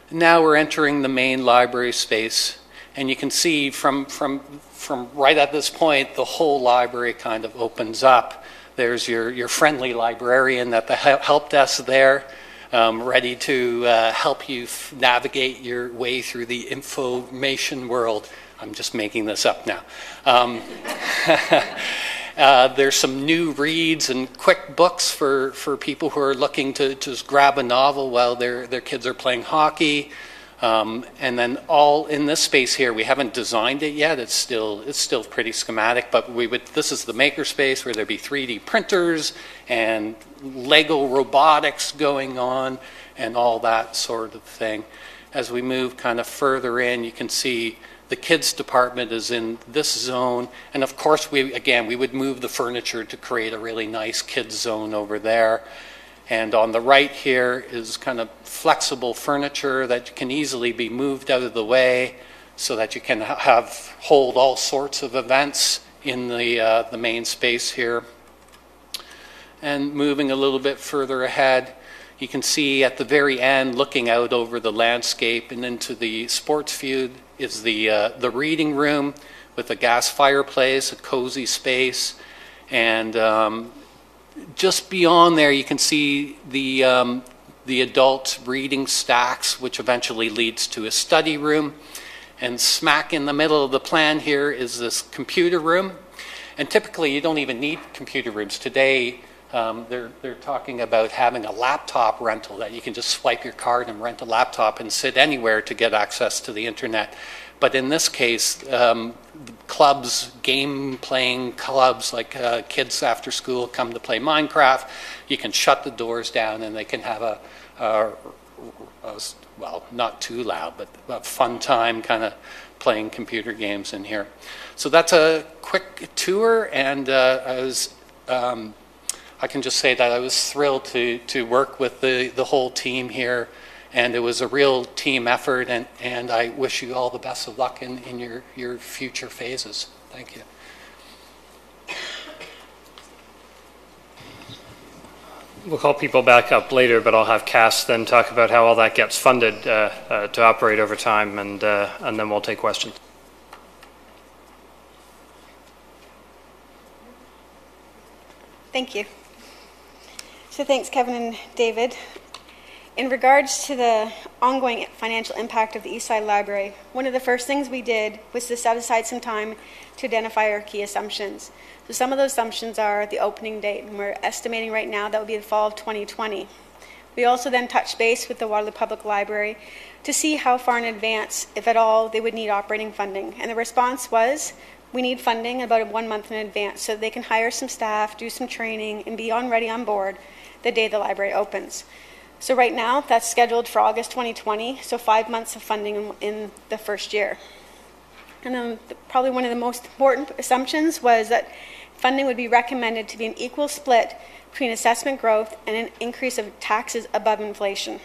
Now we're entering the main library space. And you can see from right at this point, the whole library kind of opens up. There's your friendly librarian at the help desk there, ready to help you navigate your way through the information world. I'm just making this up now. There's some new reads and quick books for people who are looking to just grab a novel while their kids are playing hockey. And then all in this space here, we haven't designed it yet. It's still pretty schematic, but this is the maker space where there'd be 3D printers and Lego robotics going on and all that sort of thing. As we move kind of further in, you can see the kids department is in this zone. And of course, we would move the furniture to create a really nice kids zone over there. And on the right here is kind of flexible furniture that can easily be moved out of the way so that you can hold all sorts of events in the main space here. And moving a little bit further ahead, you can see at the very end, looking out over the landscape and into the sports field, is the reading room with a gas fireplace, a cozy space, and just beyond there, you can see the adult reading stacks, which eventually leads to a study room. And smack in the middle of the plan here is this computer room. And typically, you don't even need computer rooms. Today, they're talking about having a laptop rental, that you can just swipe your card and rent a laptop and sit anywhere to get access to the internet. But in this case, clubs, game-playing clubs, like kids after school come to play Minecraft, you can shut the doors down and they can have well, not too loud, but a fun time kind of playing computer games in here. So that's a quick tour, and I can just say that I was thrilled to work with the whole team here. And it was a real team effort, and I wish you all the best of luck in your future phases. Thank you. We'll call people back up later, but I'll have Cass then talk about how all that gets funded to operate over time, and then we'll take questions. Thank you. So thanks, Kevin and David. In regards to the ongoing financial impact of the Eastside Library, one of the first things we did was to set aside some time to identify our key assumptions. So some of those assumptions are the opening date, and we're estimating right now that will be the fall of 2020. We also then touched base with the Waterloo Public Library to see how far in advance, if at all, they would need operating funding. And the response was, we need funding about 1 month in advance so they can hire some staff, do some training, and be ready on board the day the library opens. So right now, that's scheduled for August 2020, so 5 months of funding in the first year. And then probably one of the most important assumptions was that funding would be recommended to be an equal split between assessment growth and an increase of taxes above inflation.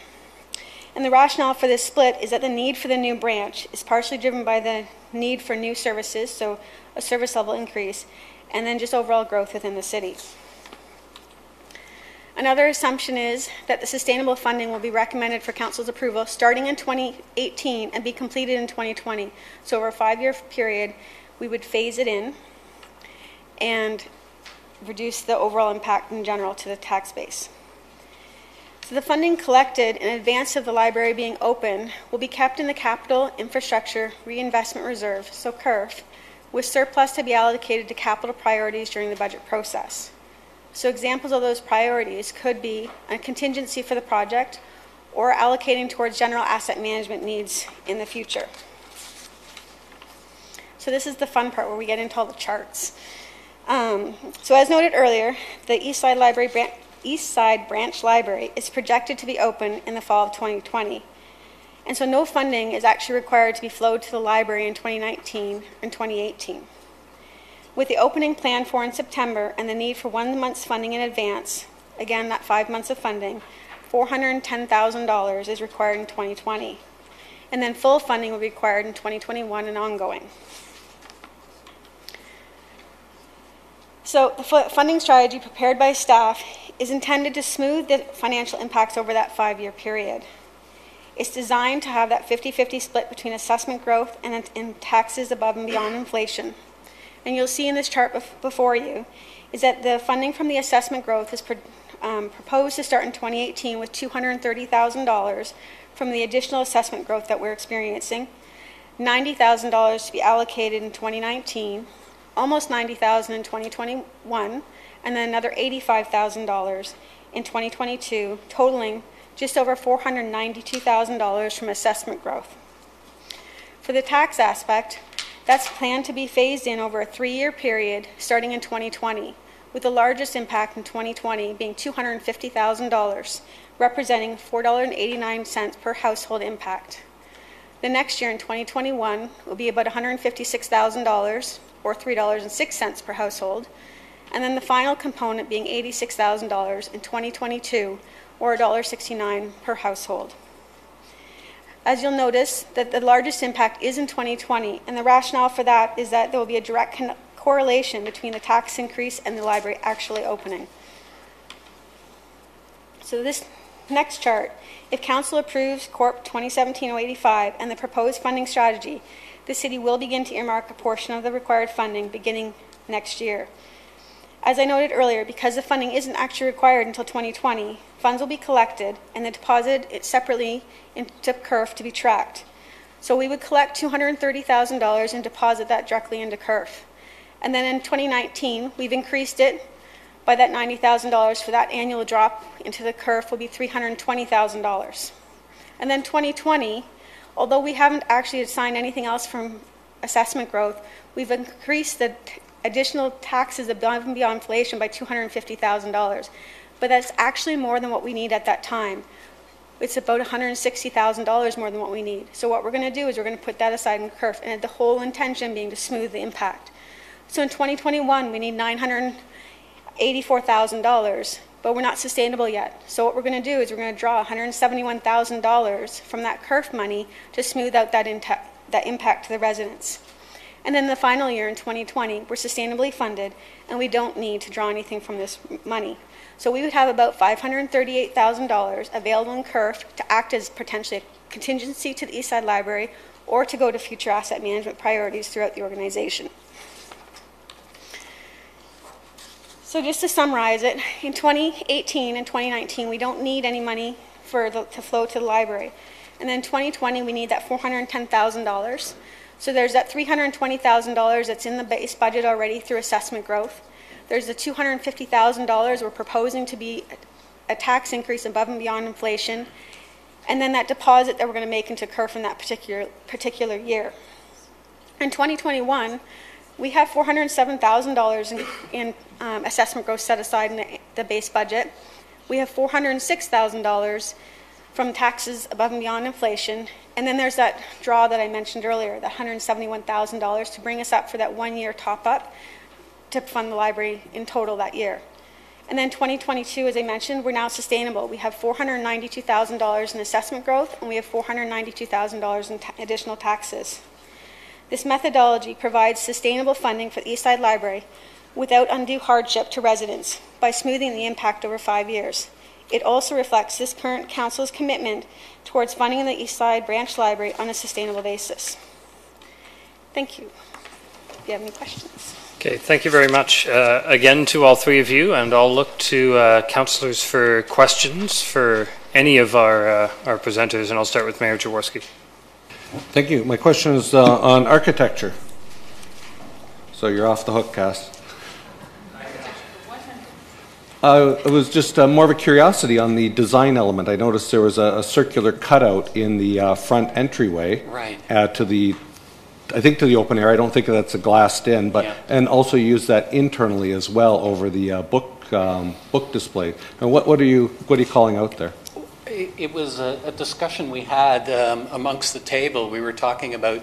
And the rationale for this split is that the need for the new branch is partially driven by the need for new services, so a service level increase, and then just overall growth within the city. Another assumption is that the sustainable funding will be recommended for Council's approval starting in 2018 and be completed in 2020. So over a 5-year period, we would phase it in and reduce the overall impact in general to the tax base. So the funding collected in advance of the library being open will be kept in the Capital Infrastructure Reinvestment Reserve, so CIRF, with surplus to be allocated to capital priorities during the budget process. So examples of those priorities could be a contingency for the project or allocating towards general asset management needs in the future. So this is the fun part where we get into all the charts. So as noted earlier, the Eastside Branch Library is projected to be open in the fall of 2020. And so no funding is actually required to be flowed to the library in 2019 and 2018. With the opening planned for in September and the need for 1 month's funding in advance, again, that 5 months of funding, $410,000 is required in 2020. And then full funding will be required in 2021 and ongoing. So the funding strategy prepared by staff is intended to smooth the financial impacts over that 5-year period. It's designed to have that 50-50 split between assessment growth and taxes above and beyond inflation. And you'll see in this chart before you is that the funding from the assessment growth is proposed to start in 2018 with $230,000 from the additional assessment growth that we're experiencing, $90,000 to be allocated in 2019, almost $90,000 in 2021, and then another $85,000 in 2022, totaling just over $492,000 from assessment growth. For the tax aspect, that's planned to be phased in over a 3-year period starting in 2020, with the largest impact in 2020 being $250,000, representing $4.89 per household impact. The next year in 2021 will be about $156,000, or $3.06 per household, and then the final component being $86,000 in 2022, or $1.69 per household. As you'll notice, that the largest impact is in 2020, and the rationale for that is that there will be a direct correlation between the tax increase and the library actually opening. So this next chart, if Council approves Corp 2017-085 and the proposed funding strategy, the City will begin to earmark a portion of the required funding beginning next year. As I noted earlier, because the funding isn't actually required until 2020, funds will be collected and then deposited separately into CURF to be tracked. So we would collect $230,000 and deposit that directly into CURF. And then in 2019, we've increased it by that $90,000 for that annual drop into the CURF will be $320,000. And then 2020, although we haven't actually assigned anything else from assessment growth, we've increased the additional taxes above and beyond inflation by $250,000. But that's actually more than what we need at that time. It's about $160,000 more than what we need. So what we're going to do is we're going to put that aside in CURF, and the whole intention being to smooth the impact. So in 2021, we need $984,000, but we're not sustainable yet. So what we're going to do is we're going to draw $171,000 from that CURF money to smooth out that impact to the residents. And then the final year in 2020, we're sustainably funded, and we don't need to draw anything from this money. So we would have about $538,000 available in CURF to act as potentially a contingency to the East Side Library or to go to future asset management priorities throughout the organization. So just to summarize it, in 2018 and 2019, we don't need any money to flow to the library. And then in 2020, we need that $410,000. So there's that $320,000 that's in the base budget already through assessment growth. There's the $250,000 we're proposing to be a tax increase above and beyond inflation, and then that deposit that we're going to make into CURF in that particular year. In 2021, we have $407,000 in assessment growth set aside in the base budget. We have $406,000 from taxes above and beyond inflation, and then there's that draw that I mentioned earlier, the $171,000 to bring us up for that 1-year top-up to fund the library in total that year. And then 2022, as I mentioned, we're now sustainable. We have $492,000 in assessment growth, and we have $492,000 in additional taxes. This methodology provides sustainable funding for the East Side Library without undue hardship to residents by smoothing the impact over 5 years. It also reflects this current Council's commitment towards funding the East Side Branch Library on a sustainable basis. Thank you. Do you have any questions? Okay, thank you very much again to all three of you, and I'll look to councillors for questions for any of our presenters, and I'll start with Mayor Jaworski. Thank you. My question is on architecture. So you're off the hook, Cass. It was just more of a curiosity on the design element. I noticed there was a circular cutout in the front entryway. Right. I think to the open air. I don't think that's a glassed in, but and also use that internally as well over the book display. And what are you calling out there? It was a discussion we had amongst the table. We were talking about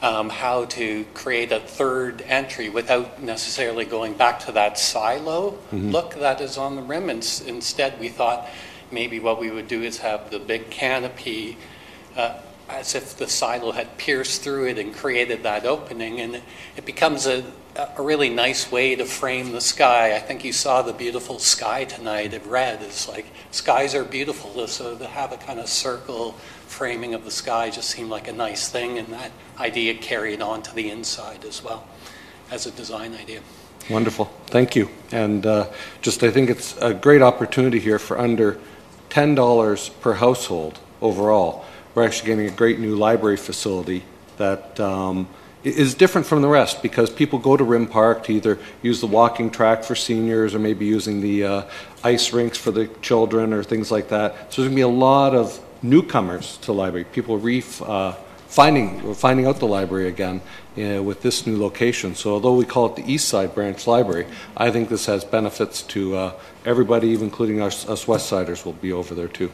how to create a third entry without necessarily going back to that silo look that is on the rim. Instead, we thought maybe what we would do is have the big canopy as if the silo had pierced through it and created that opening, and it becomes a really nice way to frame the sky. I think you saw the beautiful sky tonight in red. It's like, skies are beautiful, so to have a kind of circle framing of the sky just seemed like a nice thing, and that idea carried on to the inside as well as a design idea. Wonderful, thank you. And I think it's a great opportunity here for under $10 per household overall. We're actually getting a great new library facility that is different from the rest, because people go to Rim Park to either use the walking track for seniors or maybe using the ice rinks for the children or things like that. So there's going to be a lot of newcomers to the library, people finding out the library again with this new location. So although we call it the East Side Branch Library, I think this has benefits to everybody, even including us West Siders will be over there too.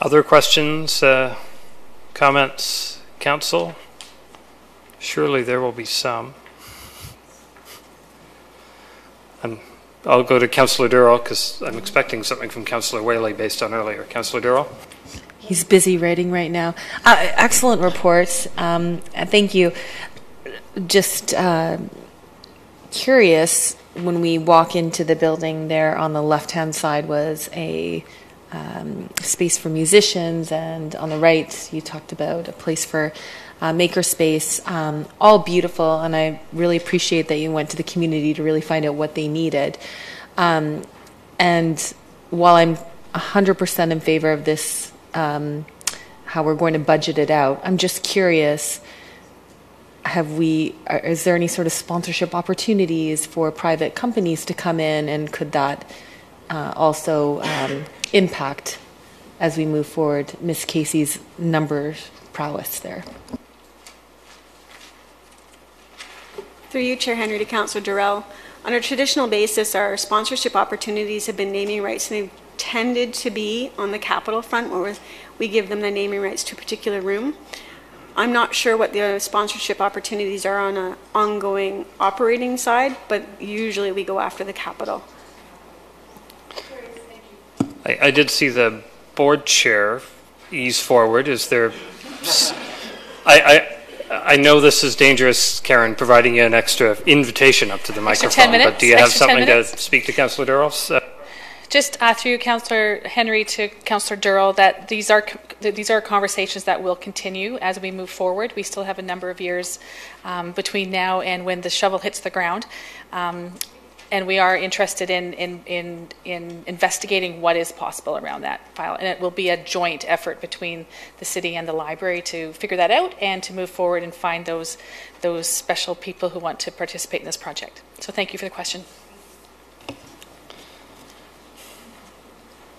Other questions, comments, council? Surely there will be some. I'll go to Councillor Durrell because I'm expecting something from Councillor Whaley based on earlier. Councillor Durrell? He's busy writing right now. Excellent reports. Thank you. Just curious, when we walk into the building there on the left-hand side was a space for musicians, and on the right you talked about a place for makerspace, all beautiful, and I really appreciate that you went to the community to really find out what they needed. And while I'm 100% in favor of this, how we're going to budget it out, I'm just curious, is there any sort of sponsorship opportunities for private companies to come in, and could that also impact as we move forward Ms. Casey's numbers prowess there? Through you, Chair Henry, to Councillor Durrell. On a traditional basis, our sponsorship opportunities have been naming rights, and they've tended to be on the capital front, where we give them the naming rights to a particular room. I'm not sure what the sponsorship opportunities are on an ongoing operating side, but usually we go after the capital. I did see the board chair ease forward. Is there... I know this is dangerous, Karen, providing you an extra invitation up to the microphone. 10 minutes, but do you have something to speak to Councillor Durrell? Just through Councillor Henry to Councillor Durrell, that these are conversations that will continue as we move forward. We still have a number of years between now and when the shovel hits the ground. And we are interested in investigating what is possible around that file. And it will be a joint effort between the city and the library to figure that out and to move forward and find those special people who want to participate in this project. So thank you for the question.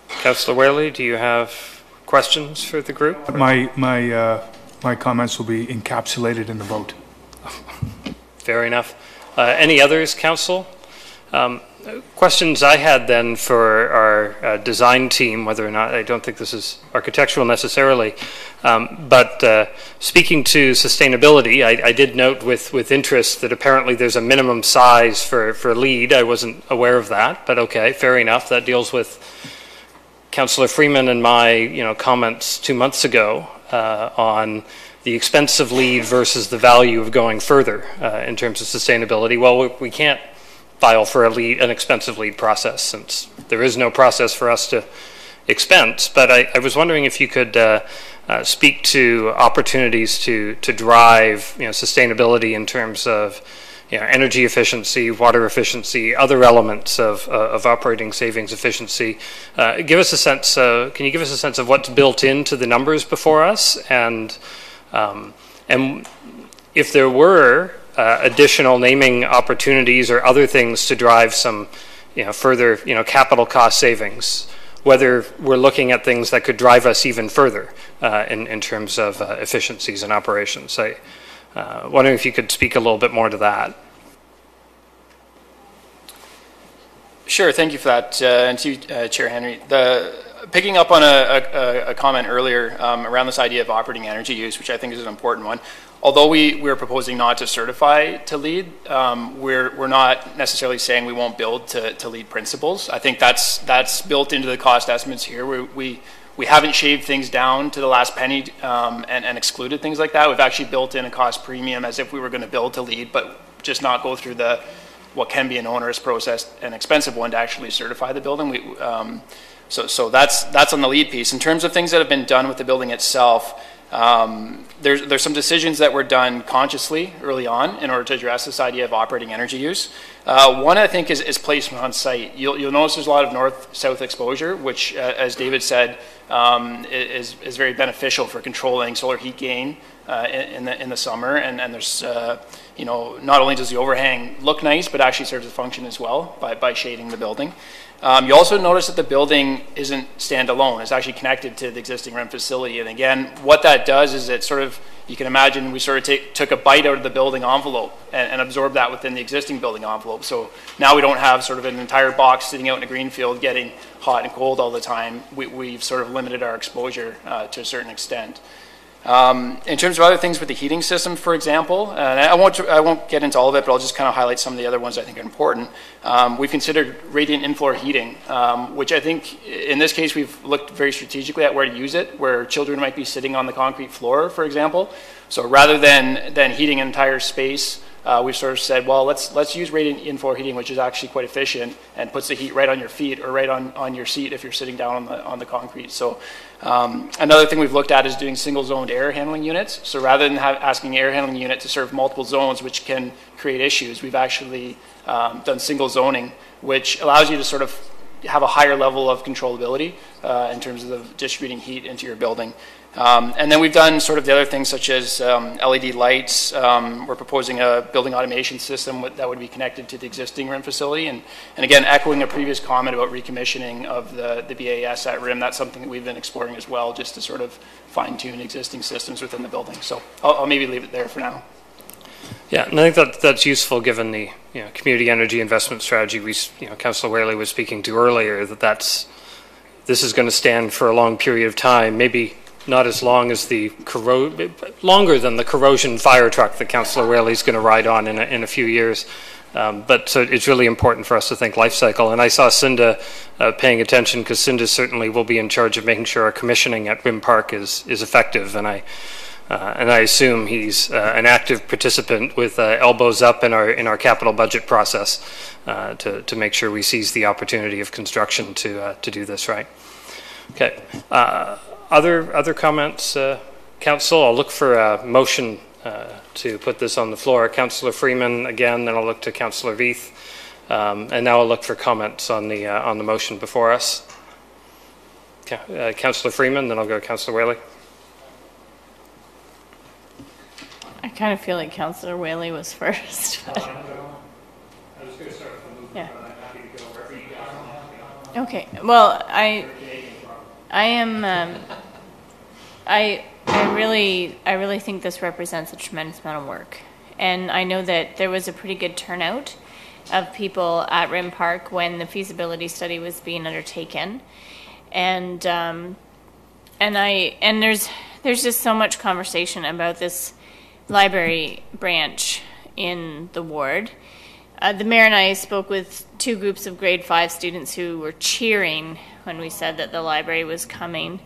Councillor Whaley, do you have questions for the group? My comments will be encapsulated in the vote. Fair enough. Any others, Council? Questions I had then for our design team, whether or not, I don't think this is architectural necessarily, but speaking to sustainability, I did note with interest that apparently there's a minimum size for LEED. I wasn't aware of that, but okay, fair enough. That deals with Councillor Freeman and my comments 2 months ago on the expense of LEED versus the value of going further in terms of sustainability. Well, we can't file for an expensive LEED process, since there is no process for us to expense. But I was wondering if you could speak to opportunities to drive sustainability in terms of energy efficiency, water efficiency, other elements of operating savings efficiency. Give us a sense. Can you give us a sense of what's built into the numbers before us, and if there were additional naming opportunities or other things to drive some further capital cost savings, whether we're looking at things that could drive us even further in terms of efficiencies and operations. Wondering if you could speak a little bit more to that. Sure, thank you for that, and to you, Chair Henry. Picking up on a comment earlier around this idea of operating energy use, which I think is an important one. Although we're proposing not to certify to LEED, we're not necessarily saying we won't build to LEED principles. I think that's built into the cost estimates here. We we haven't shaved things down to the last penny and excluded things like that. We've actually built in a cost premium as if we were going to build to LEED, but just not go through what can be an onerous process, an expensive one to actually certify the building. So that's on the LEED piece. In terms of things that have been done with the building itself, there's some decisions that were done consciously early on in order to address this idea of operating energy use. One, I think, is placement on site. You'll notice there's a lot of north-south exposure, which, as David said, is very beneficial for controlling solar heat gain in the summer. And there's, not only does the overhang look nice, but actually serves a function as well by shading the building. You also notice that the building isn't standalone. It's actually connected to the existing RIM facility. And again, what that does is it sort of, you can imagine we sort of took a bite out of the building envelope and absorbed that within the existing building envelope. So now we don't have sort of an entire box sitting out in a green field getting hot and cold all the time. We've sort of limited our exposure to a certain extent. In terms of other things with the heating system, for example, and I won't get into all of it, but I'll just kind of highlight some of the other ones I think are important. We've considered radiant in-floor heating, which I think in this case we've looked very strategically at where to use it, where children might be sitting on the concrete floor, for example. So rather than heating an entire space, we've sort of said, well, let's use radiant in-floor heating, which is actually quite efficient and puts the heat right on your feet or right on your seat if you're sitting down on the concrete. So another thing we've looked at is doing single-zoned air handling units. So rather than asking the air handling unit to serve multiple zones, which can create issues, we've actually done single zoning, which allows you to sort of have a higher level of controllability in terms of distributing heat into your building. And then we've done sort of the other things such as LED lights. We're proposing a building automation system that would be connected to the existing RIM facility. And again, echoing a previous comment about recommissioning of the BAS at RIM, that's something that we've been exploring as well, just to sort of fine-tune existing systems within the building. So I'll maybe leave it there for now. Yeah, and I think that's useful given the community energy investment strategy Councillor Whaley was speaking to earlier, this is going to stand for a long period of time, maybe not as long as longer than the corrosion fire truck that Councillor Whaley's going to ride on in a few years. But so it's really important for us to think life cycle. And I saw Cinda paying attention because Cinda certainly will be in charge of making sure our commissioning at Wim Park is effective. And I assume he's an active participant with elbows up in our capital budget process to make sure we seize the opportunity of construction to do this right. Okay. Other comments, Council? I'll look for a motion to put this on the floor. Councillor Freeman again, then I'll look to Councillor Veith, and now I'll look for comments on the motion before us. Councillor Freeman, then I'll go to Councillor Whaley. I kind of feel like Councillor Whaley was first. But I was going to start with the movement, yeah. but I'm happy to go wherever you go. Okay. Well, I am. I really think this represents a tremendous amount of work, and I know that there was a pretty good turnout of people at RIM Park when the feasibility study was being undertaken, and there's just so much conversation about this library branch in the ward. The mayor and I spoke with two groups of grade 5 students who were cheering when we said that the library was coming,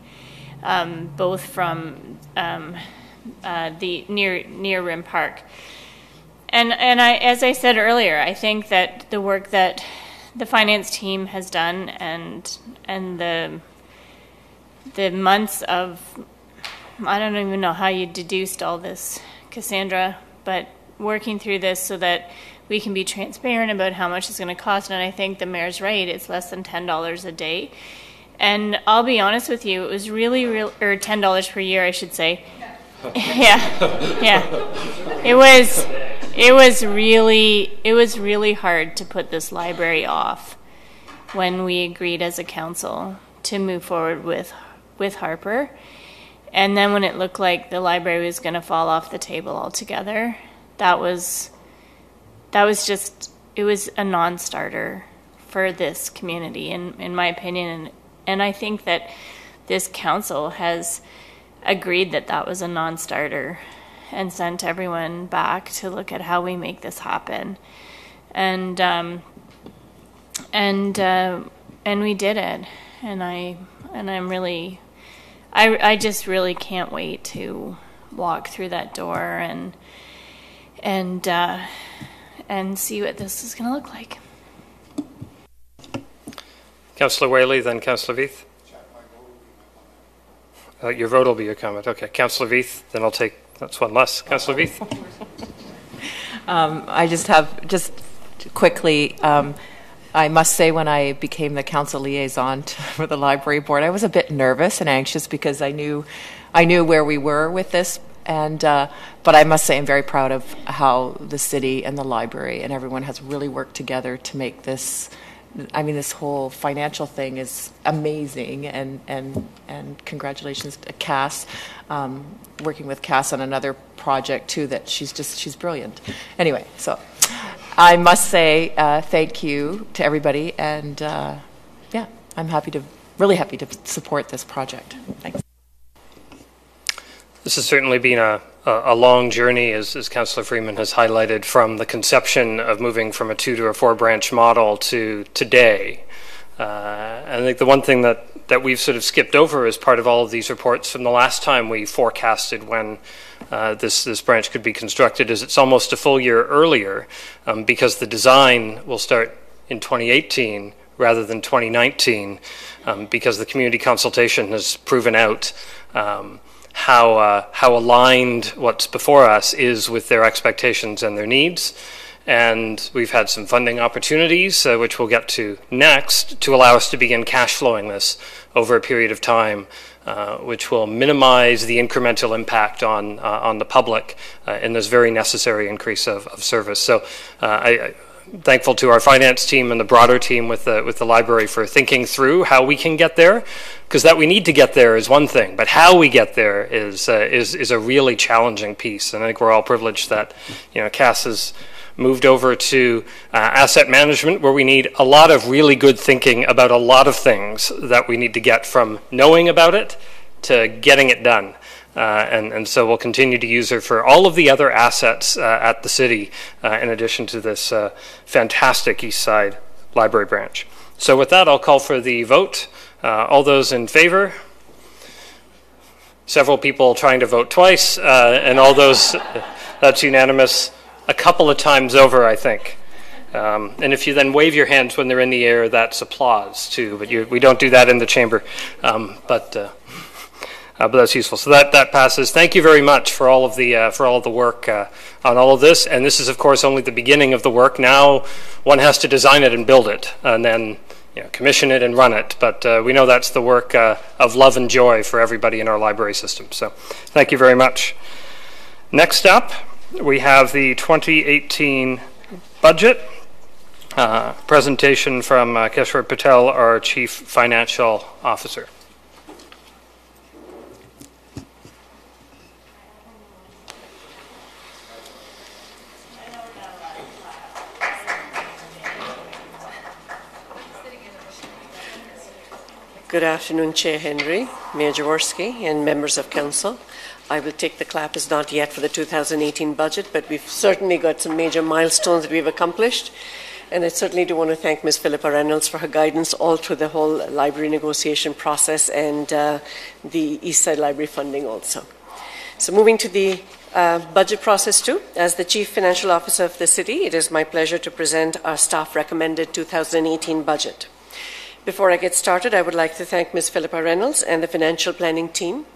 both from the near Rim Park. And as I said earlier, I think that the work that the finance team has done and the months of, I don't even know how you deduced all this, Cassandra, but working through this so that we can be transparent about how much it's going to cost. And I think the mayor's right, it's less than $10 a day. And I'll be honest with you, it was really or $10 per year, I should say. Yeah. It was really hard to put this library off when we agreed as a council to move forward with Harper. And then when it looked like the library was going to fall off the table altogether, that was just, it was a non-starter for this community, in my opinion. And I think that this council has agreed that that was a non-starter and sent everyone back to look at how we make this happen. And we did it. And I'm really I just really can't wait to walk through that door and see what this is going to look like. Councillor Whaley, then Councillor Veith. Your vote will be your comment. Okay, Councillor Veith, then I'll take, that's one less. Councillor Veith. I just quickly, I must say when I became the council liaison for the library board, I was a bit nervous and anxious because I knew where we were with this. And but I must say I'm very proud of how the city and the library and everyone has really worked together to make this. I mean, this whole financial thing is amazing, and congratulations to Cass, working with Cass on another project too. That she's brilliant. Anyway, so I must say thank you to everybody, and yeah, I'm really happy to support this project. Thanks. This has certainly been a long journey, as Councillor Freeman has highlighted, from the conception of moving from a 2 to a 4 branch model to today. I think the one thing that we've sort of skipped over as part of all of these reports from the last time we forecasted when this branch could be constructed is it's almost a full year earlier, because the design will start in 2018 rather than 2019, because the community consultation has proven out how aligned what's before us is with their expectations and their needs. And we've had some funding opportunities, which we'll get to next, to allow us to begin cash flowing this over a period of time, which will minimize the incremental impact on the public in this very necessary increase of service. So I'm thankful to our finance team and the broader team with the library for thinking through how we can get there, because that we need to get there is one thing, but how we get there is a really challenging piece. And I think we're all privileged that Cass has moved over to asset management, where we need a lot of really good thinking about a lot of things that we need to get from knowing about it to getting it done. And so we'll continue to use her for all of the other assets at the city, in addition to this fantastic East Side Library branch. So with that, I'll call for the vote. All those in favor? Several people trying to vote twice, and all those, that's unanimous a couple of times over, I think. And if you then wave your hands when they're in the air, that's applause too, but we don't do that in the chamber. But that's useful. So that passes. Thank you very much for all of the work on all of this. And this is, of course, only the beginning of the work. Now one has to design it and build it, and then commission it and run it. But we know that's the work of love and joy for everybody in our library system. So thank you very much. Next up, we have the 2018 budget. Presentation from Keshwar Patel, our Chief Financial Officer. Good afternoon, Chair Henry, Mayor Jaworski, and members of council. I will take the clap as not yet for the 2018 budget, but we've certainly got some major milestones that we've accomplished. And I certainly do want to thank Ms. Philippa Reynolds for her guidance all through the whole library negotiation process and the East Side Library funding also. So moving to the budget process too, as the Chief Financial Officer of the city, it is my pleasure to present our staff recommended 2018 budget. Before I get started, I would like to thank Ms. Philippa Reynolds and the financial planning team,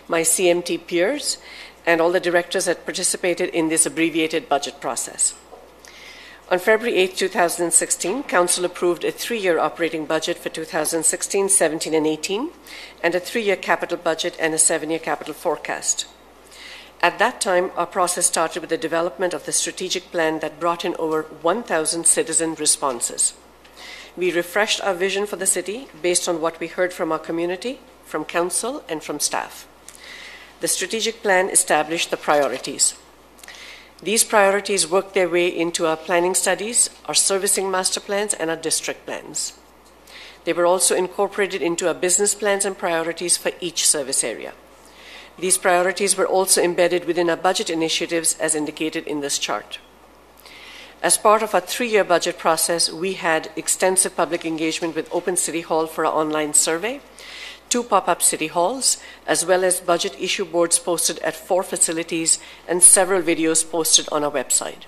my CMT peers, and all the directors that participated in this abbreviated budget process. On February 8, 2016, Council approved a 3-year operating budget for 2016, 17, and 18, and a 3-year capital budget and a 7-year capital forecast. At that time, our process started with the development of the strategic plan that brought in over 1,000 citizen responses. We refreshed our vision for the city based on what we heard from our community, from council, and from staff. The strategic plan established the priorities. These priorities worked their way into our planning studies, our servicing master plans, and our district plans. They were also incorporated into our business plans and priorities for each service area. These priorities were also embedded within our budget initiatives as indicated in this chart. As part of our 3-year budget process, we had extensive public engagement with Open City Hall for our online survey 2 pop-up city halls, as well as budget issue boards posted at 4 facilities and several videos posted on our website.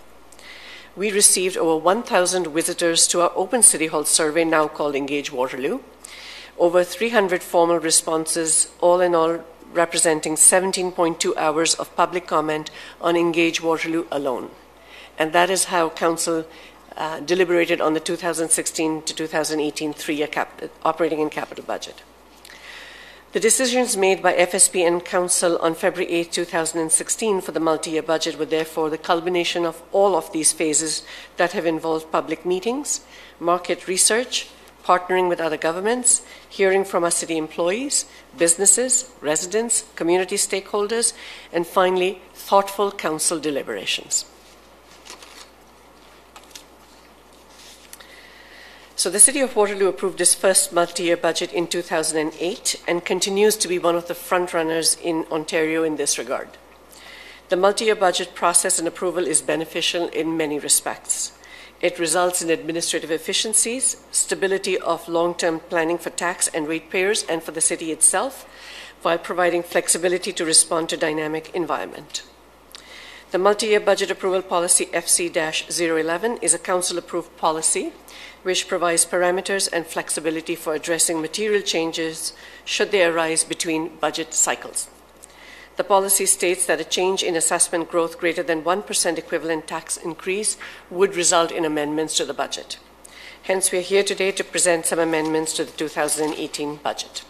We received over 1,000 visitors to our open city hall survey, now called Engage Waterloo, over 300 formal responses, all in all representing 17.2 hours of public comment on Engage Waterloo alone. And that is how Council deliberated on the 2016 to 2018 three-year operating and capital budget. The decisions made by FSP and Council on February 8, 2016 for the multi-year budget were therefore the culmination of all of these phases that have involved public meetings, market research, partnering with other governments, hearing from our city employees, businesses, residents, community stakeholders, and finally, thoughtful council deliberations. So the City of Waterloo approved its first multi-year budget in 2008 and continues to be one of the front-runners in Ontario in this regard. The multi-year budget process and approval is beneficial in many respects. It results in administrative efficiencies, stability of long-term planning for tax and ratepayers and for the city itself, while providing flexibility to respond to dynamic environment. The multi-year budget approval policy FC-011 is a council-approved policy which provides parameters and flexibility for addressing material changes should they arise between budget cycles. The policy states that a change in assessment growth greater than 1% equivalent tax increase would result in amendments to the budget. Hence, we are here today to present some amendments to the 2018 budget.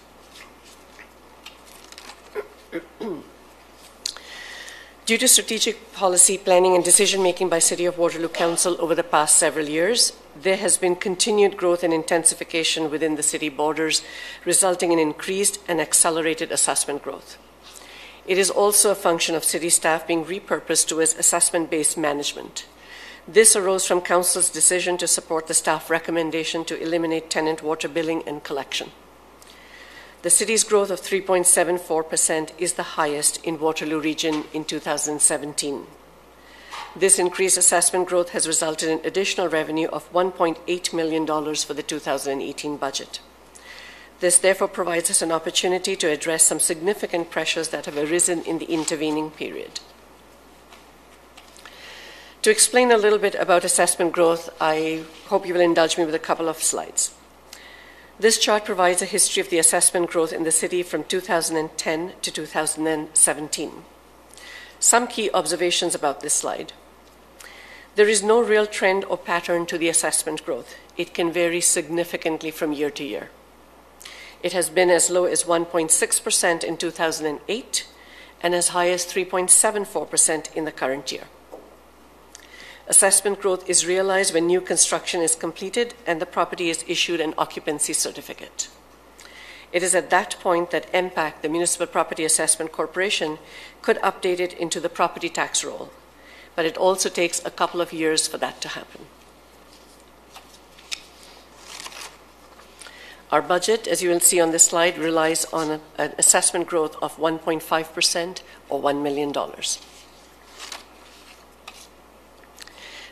Due to strategic policy planning and decision-making by City of Waterloo Council over the past several years, there has been continued growth and intensification within the city borders, resulting in increased and accelerated assessment growth. It is also a function of city staff being repurposed towards assessment-based management. This arose from Council's decision to support the staff recommendation to eliminate tenant water billing and collection. The city's growth of 3.74% is the highest in Waterloo region in 2017. This increased assessment growth has resulted in additional revenue of $1.8 million for the 2018 budget. This therefore provides us an opportunity to address some significant pressures that have arisen in the intervening period. To explain a little bit about assessment growth, I hope you will indulge me with a couple of slides. This chart provides a history of the assessment growth in the city from 2010 to 2017. Some key observations about this slide. There is no real trend or pattern to the assessment growth. It can vary significantly from year to year. It has been as low as 1.6% in 2008 and as high as 3.74% in the current year. Assessment growth is realized when new construction is completed and the property is issued an occupancy certificate. It is at that point that MPAC, the Municipal Property Assessment Corporation, could update it into the property tax roll, but it also takes a couple of years for that to happen. Our budget, as you will see on this slide, relies on an assessment growth of 1.5% or $1 million.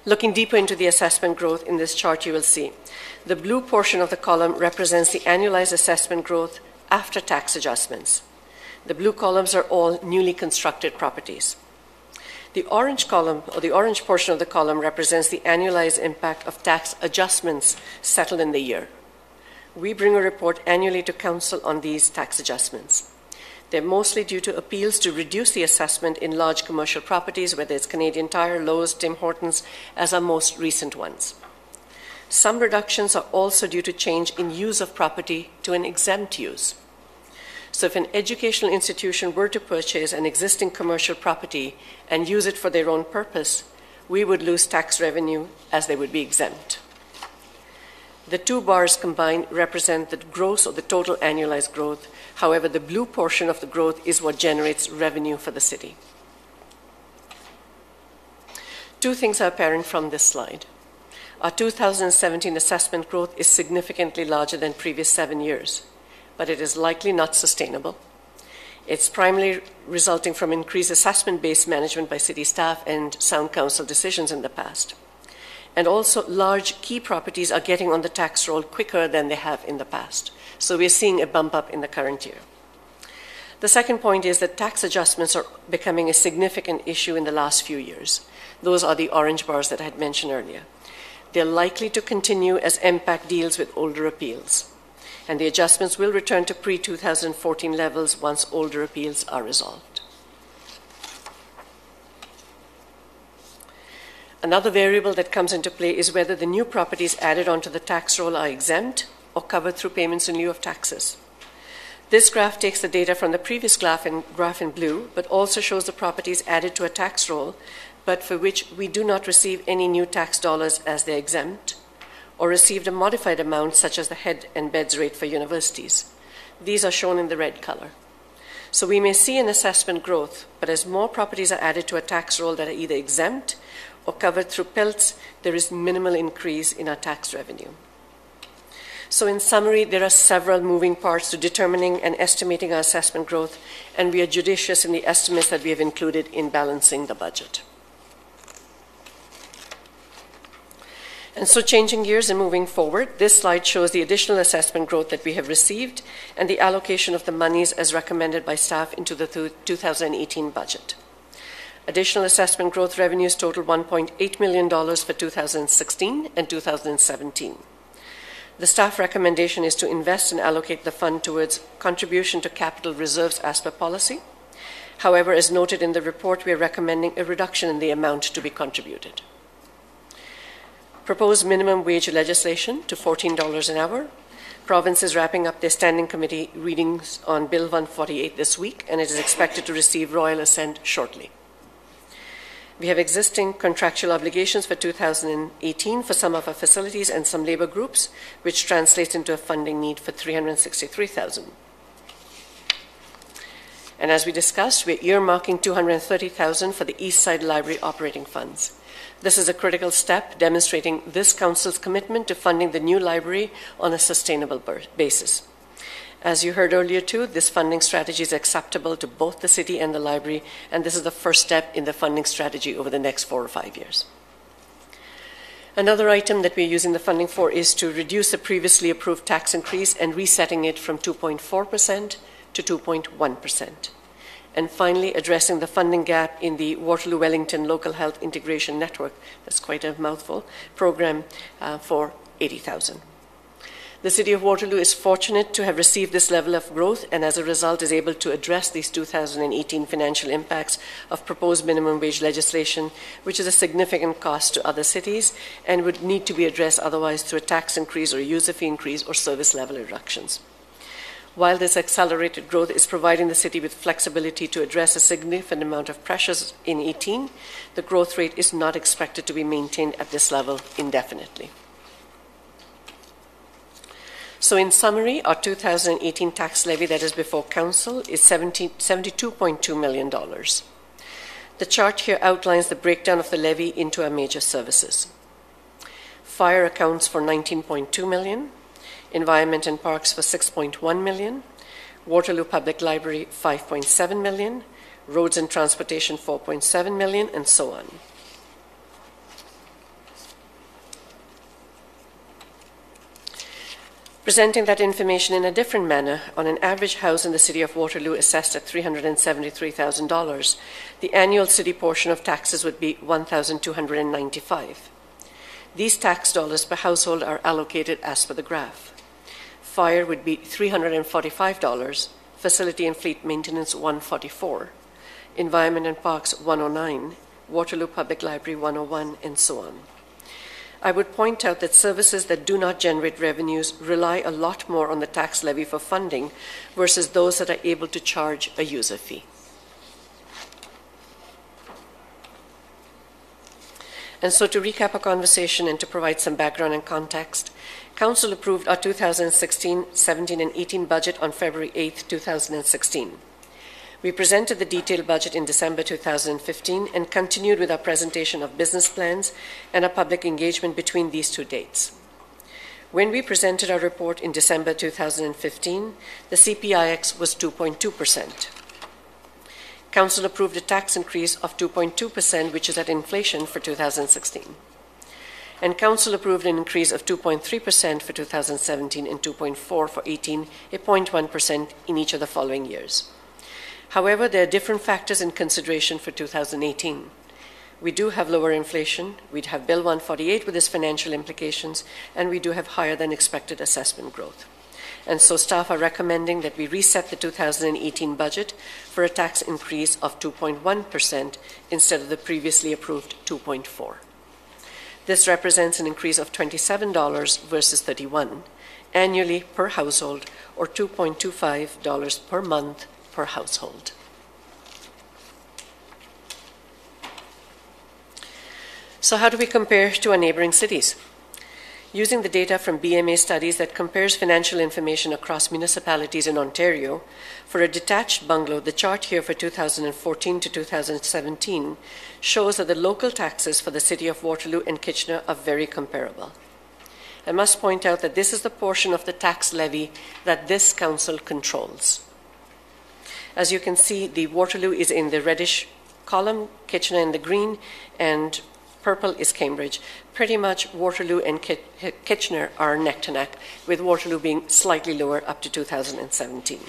Looking deeper into the assessment growth in this chart, you will see the blue portion of the column represents the annualized assessment growth after tax adjustments. The blue columns are all newly constructed properties. The orange column, or the orange portion of the column, represents the annualized impact of tax adjustments settled in the year. We bring a report annually to Council on these tax adjustments. They're mostly due to appeals to reduce the assessment in large commercial properties, whether it's Canadian Tire, Lowe's, Tim Hortons, as our most recent ones. Some reductions are also due to change in use of property to an exempt use. So if an educational institution were to purchase an existing commercial property and use it for their own purpose, we would lose tax revenue as they would be exempt. The two bars combined represent the gross or the total annualized growth. However, the blue portion of the growth is what generates revenue for the city. Two things are apparent from this slide. Our 2017 assessment growth is significantly larger than previous 7 years, but it is likely not sustainable. It's primarily resulting from increased assessment-based management by city staff and sound council decisions in the past. And also, large key properties are getting on the tax roll quicker than they have in the past. So we're seeing a bump up in the current year. The second point is that tax adjustments are becoming a significant issue in the last few years. Those are the orange bars that I had mentioned earlier. They're likely to continue as MPAC deals with older appeals. And the adjustments will return to pre-2014 levels once older appeals are resolved. Another variable that comes into play is whether the new properties added onto the tax roll are exempt or covered through payments in lieu of taxes. This graph takes the data from the previous graph in blue, but also shows the properties added to a tax roll, but for which we do not receive any new tax dollars as they're exempt, or received a modified amount such as the head and beds rate for universities. These are shown in the red color. So we may see an assessment growth, but as more properties are added to a tax roll that are either exempt or covered through PILTs, there is minimal increase in our tax revenue. So in summary, there are several moving parts to determining and estimating our assessment growth, and we are judicious in the estimates that we have included in balancing the budget. And so changing gears and moving forward, this slide shows the additional assessment growth that we have received and the allocation of the monies as recommended by staff into the 2018 budget. Additional assessment growth revenues total $1.8 million for 2016 and 2017. The staff recommendation is to invest and allocate the fund towards contribution to capital reserves as per policy. However, as noted in the report, we are recommending a reduction in the amount to be contributed. Proposed minimum wage legislation to $14 an hour. Province is wrapping up their standing committee readings on Bill 148 this week, and it is expected to receive royal assent shortly. We have existing contractual obligations for 2018 for some of our facilities and some labor groups, which translates into a funding need for $363,000. And as we discussed, we're earmarking $230,000 for the East Side Library operating funds. This is a critical step demonstrating this council's commitment to funding the new library on a sustainable basis. As you heard earlier too, this funding strategy is acceptable to both the city and the library, and this is the first step in the funding strategy over the next 4 or 5 years. Another item that we're using the funding for is to reduce the previously approved tax increase and resetting it from 2.4% to 2.1%. And finally, addressing the funding gap in the Waterloo-Wellington Local Health Integration Network, that's quite a mouthful, program for $80,000. The City of Waterloo is fortunate to have received this level of growth and as a result is able to address these 2018 financial impacts of proposed minimum wage legislation, which is a significant cost to other cities and would need to be addressed otherwise through a tax increase or user fee increase or service level reductions. While this accelerated growth is providing the city with flexibility to address a significant amount of pressures in 2018, the growth rate is not expected to be maintained at this level indefinitely. So in summary, our 2018 tax levy that is before council is $72.2 million. The chart here outlines the breakdown of the levy into our major services. Fire accounts for $19.2 million, Environment and Parks for $6.1 million, Waterloo Public Library $5.7 million, Roads and Transportation $4.7 million, and so on. Presenting that information in a different manner, on an average house in the city of Waterloo assessed at $373,000, the annual city portion of taxes would be $1,295. These tax dollars per household are allocated as per the graph. Fire would be $345, facility and fleet maintenance $144, Environment and Parks $109, Waterloo Public Library $101, and so on. I would point out that services that do not generate revenues rely a lot more on the tax levy for funding versus those that are able to charge a user fee. And so to recap our conversation and to provide some background and context, Council approved our 2016, 17, and 18 budget on February 8, 2016. We presented the detailed budget in December 2015 and continued with our presentation of business plans and our public engagement between these two dates. When we presented our report in December 2015, the CPIX was 2.2%. Council approved a tax increase of 2.2%, which is at inflation for 2016. and Council approved an increase of 2.3% for 2017 and 2.4% for 18, a 0.1% in each of the following years. However, there are different factors in consideration for 2018. We do have lower inflation, we'd have Bill 148 with its financial implications, and we do have higher than expected assessment growth. And so staff are recommending that we reset the 2018 budget for a tax increase of 2.1% instead of the previously approved 2.4%. This represents an increase of $27 versus $31 annually per household, or $2.25 per month per household. So how do we compare to our neighboring cities? Using the data from BMA studies that compares financial information across municipalities in Ontario, for a detached bungalow, the chart here for 2014 to 2017 shows that the local taxes for the city of Waterloo and Kitchener are very comparable. I must point out that this is the portion of the tax levy that this council controls. As you can see, the Waterloo is in the reddish column, Kitchener in the green, and purple is Cambridge. Pretty much Waterloo and Kitchener are neck to neck, with Waterloo being slightly lower up to 2017.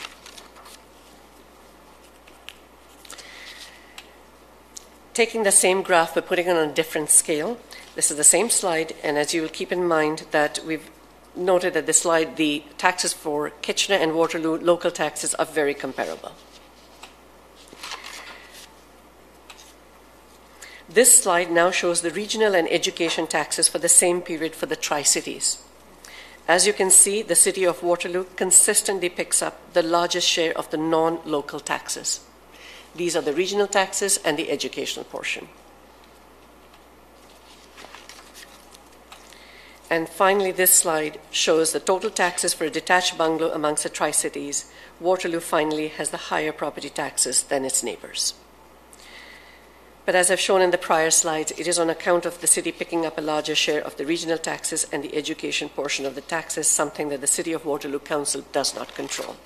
Taking the same graph but putting it on a different scale, this is the same slide, and as you will keep in mind that we've noted that this slide, the taxes for Kitchener and Waterloo local taxes are very comparable. This slide now shows the regional and education taxes for the same period for the Tri-Cities. As you can see, the city of Waterloo consistently picks up the largest share of the non-local taxes. These are the regional taxes and the educational portion. And finally, this slide shows the total taxes for a detached bungalow amongst the Tri-Cities. Waterloo finally has the higher property taxes than its neighbors. But as I've shown in the prior slides, it is on account of the city picking up a larger share of the regional taxes and the education portion of the taxes, something that the City of Waterloo Council does not control.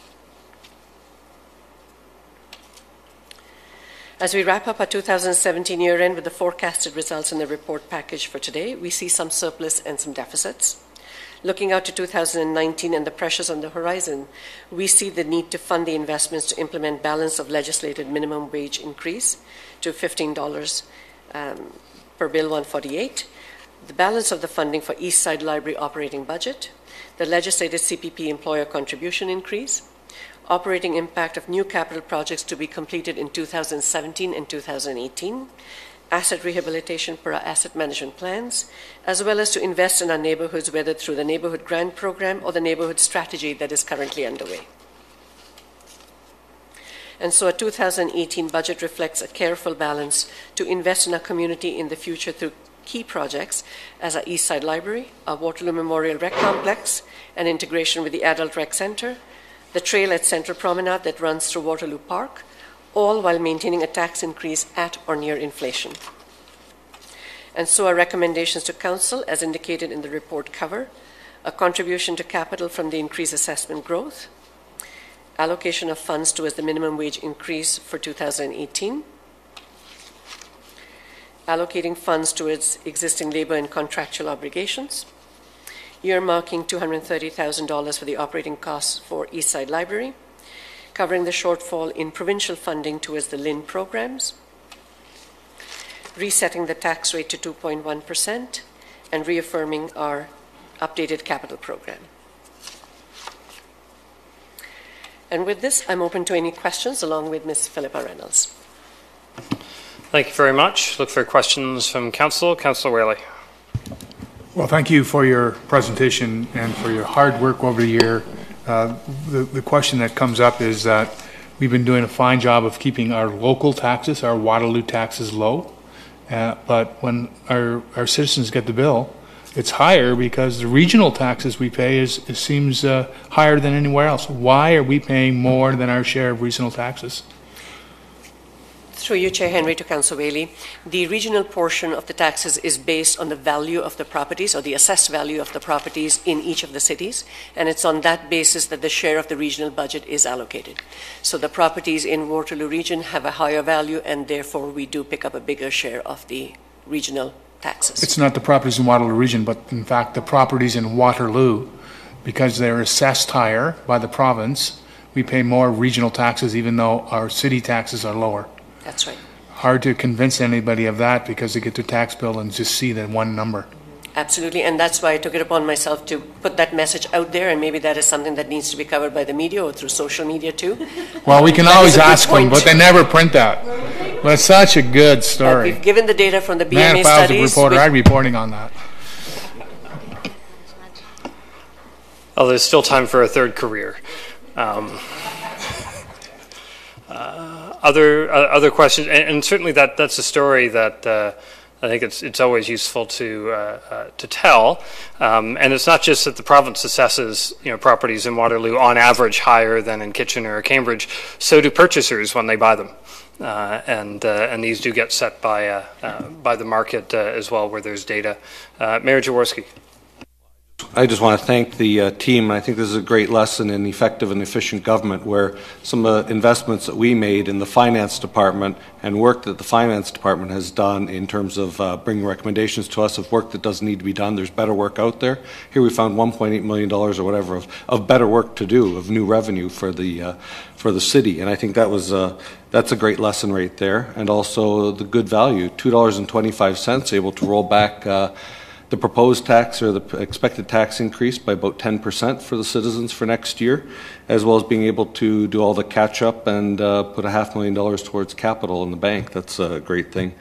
As we wrap up our 2017 year end with the forecasted results in the report package for today, we see some surplus and some deficits. Looking out to 2019 and the pressures on the horizon, we see the need to fund the investments to implement balance of legislated minimum wage increase to $15 per Bill 148, the balance of the funding for East Side Library operating budget, the legislated CPP employer contribution increase, operating impact of new capital projects to be completed in 2017 and 2018, asset rehabilitation per our asset management plans, as well as to invest in our neighborhoods, whether through the Neighborhood Grant Program or the Neighborhood Strategy that is currently underway. And so a 2018 budget reflects a careful balance to invest in our community in the future through key projects as our East Side Library, our Waterloo Memorial Rec Complex, and integration with the Adult Rec Center, the trail at Central Promenade that runs through Waterloo Park, all while maintaining a tax increase at or near inflation. And so our recommendations to Council, as indicated in the report, cover a contribution to capital from the increased assessment growth, allocation of funds towards the minimum wage increase for 2018, allocating funds towards existing labor and contractual obligations, earmarking $230,000 for the operating costs for East Side Library, covering the shortfall in provincial funding towards the LIN programs, resetting the tax rate to 2.1%, and reaffirming our updated capital program. And with this, I'm open to any questions, along with Ms. Philippa Reynolds. Thank you very much. Look for questions from Council. Councillor Whaley. Well, thank you for your presentation and for your hard work over the year. The question that comes up is that we've been doing a fine job of keeping our local taxes, our Waterloo taxes, low. But when our citizens get the bill, it's higher because the regional taxes we pay seems higher than anywhere else. Why are we paying more than our share of regional taxes? Through you, Chair Henry, to Councillor Whaley, the regional portion of the taxes is based on the value of the properties, or the assessed value of the properties in each of the cities, and it's on that basis that the share of the regional budget is allocated. So the properties in Waterloo region have a higher value, and therefore we do pick up a bigger share of the regional taxes. It's not the properties in Waterloo region, but in fact the properties in Waterloo, because they're assessed higher by the province, we pay more regional taxes even though our city taxes are lower. That's right. Hard to convince anybody of that because they get their tax bill and just see that one number. Absolutely, and that's why I took it upon myself to put that message out there, and maybe that is something that needs to be covered by the media or through social media too. Well, we can always ask them, but they never print that. Well, it's such a good story. We've given the data from the BMA Man, if I was a studies. reporter, I'd be reporting on that. Oh, there's still time for a third career. Other questions, and certainly that's a story that I think it's always useful to tell, and it's not just that the province assesses properties in Waterloo on average higher than in Kitchener or Cambridge. So do purchasers when they buy them, and these do get set by the market as well, where there's data. Mayor Jaworski. I just want to thank the team. I think this is a great lesson in effective and efficient government, where some of the investments that we made in the finance department and work that the finance department has done in terms of bringing recommendations to us of work that doesn't need to be done. There's better work out there. Here we found $1.8 million or whatever of better work to do, of new revenue for the city, and I think that's a great lesson right there. And also the good value, $2.25, able to roll back the proposed tax or the expected tax increase by about 10% for the citizens for next year, as well as being able to do all the catch up and put $500,000 towards capital in the bank. That's a great thing.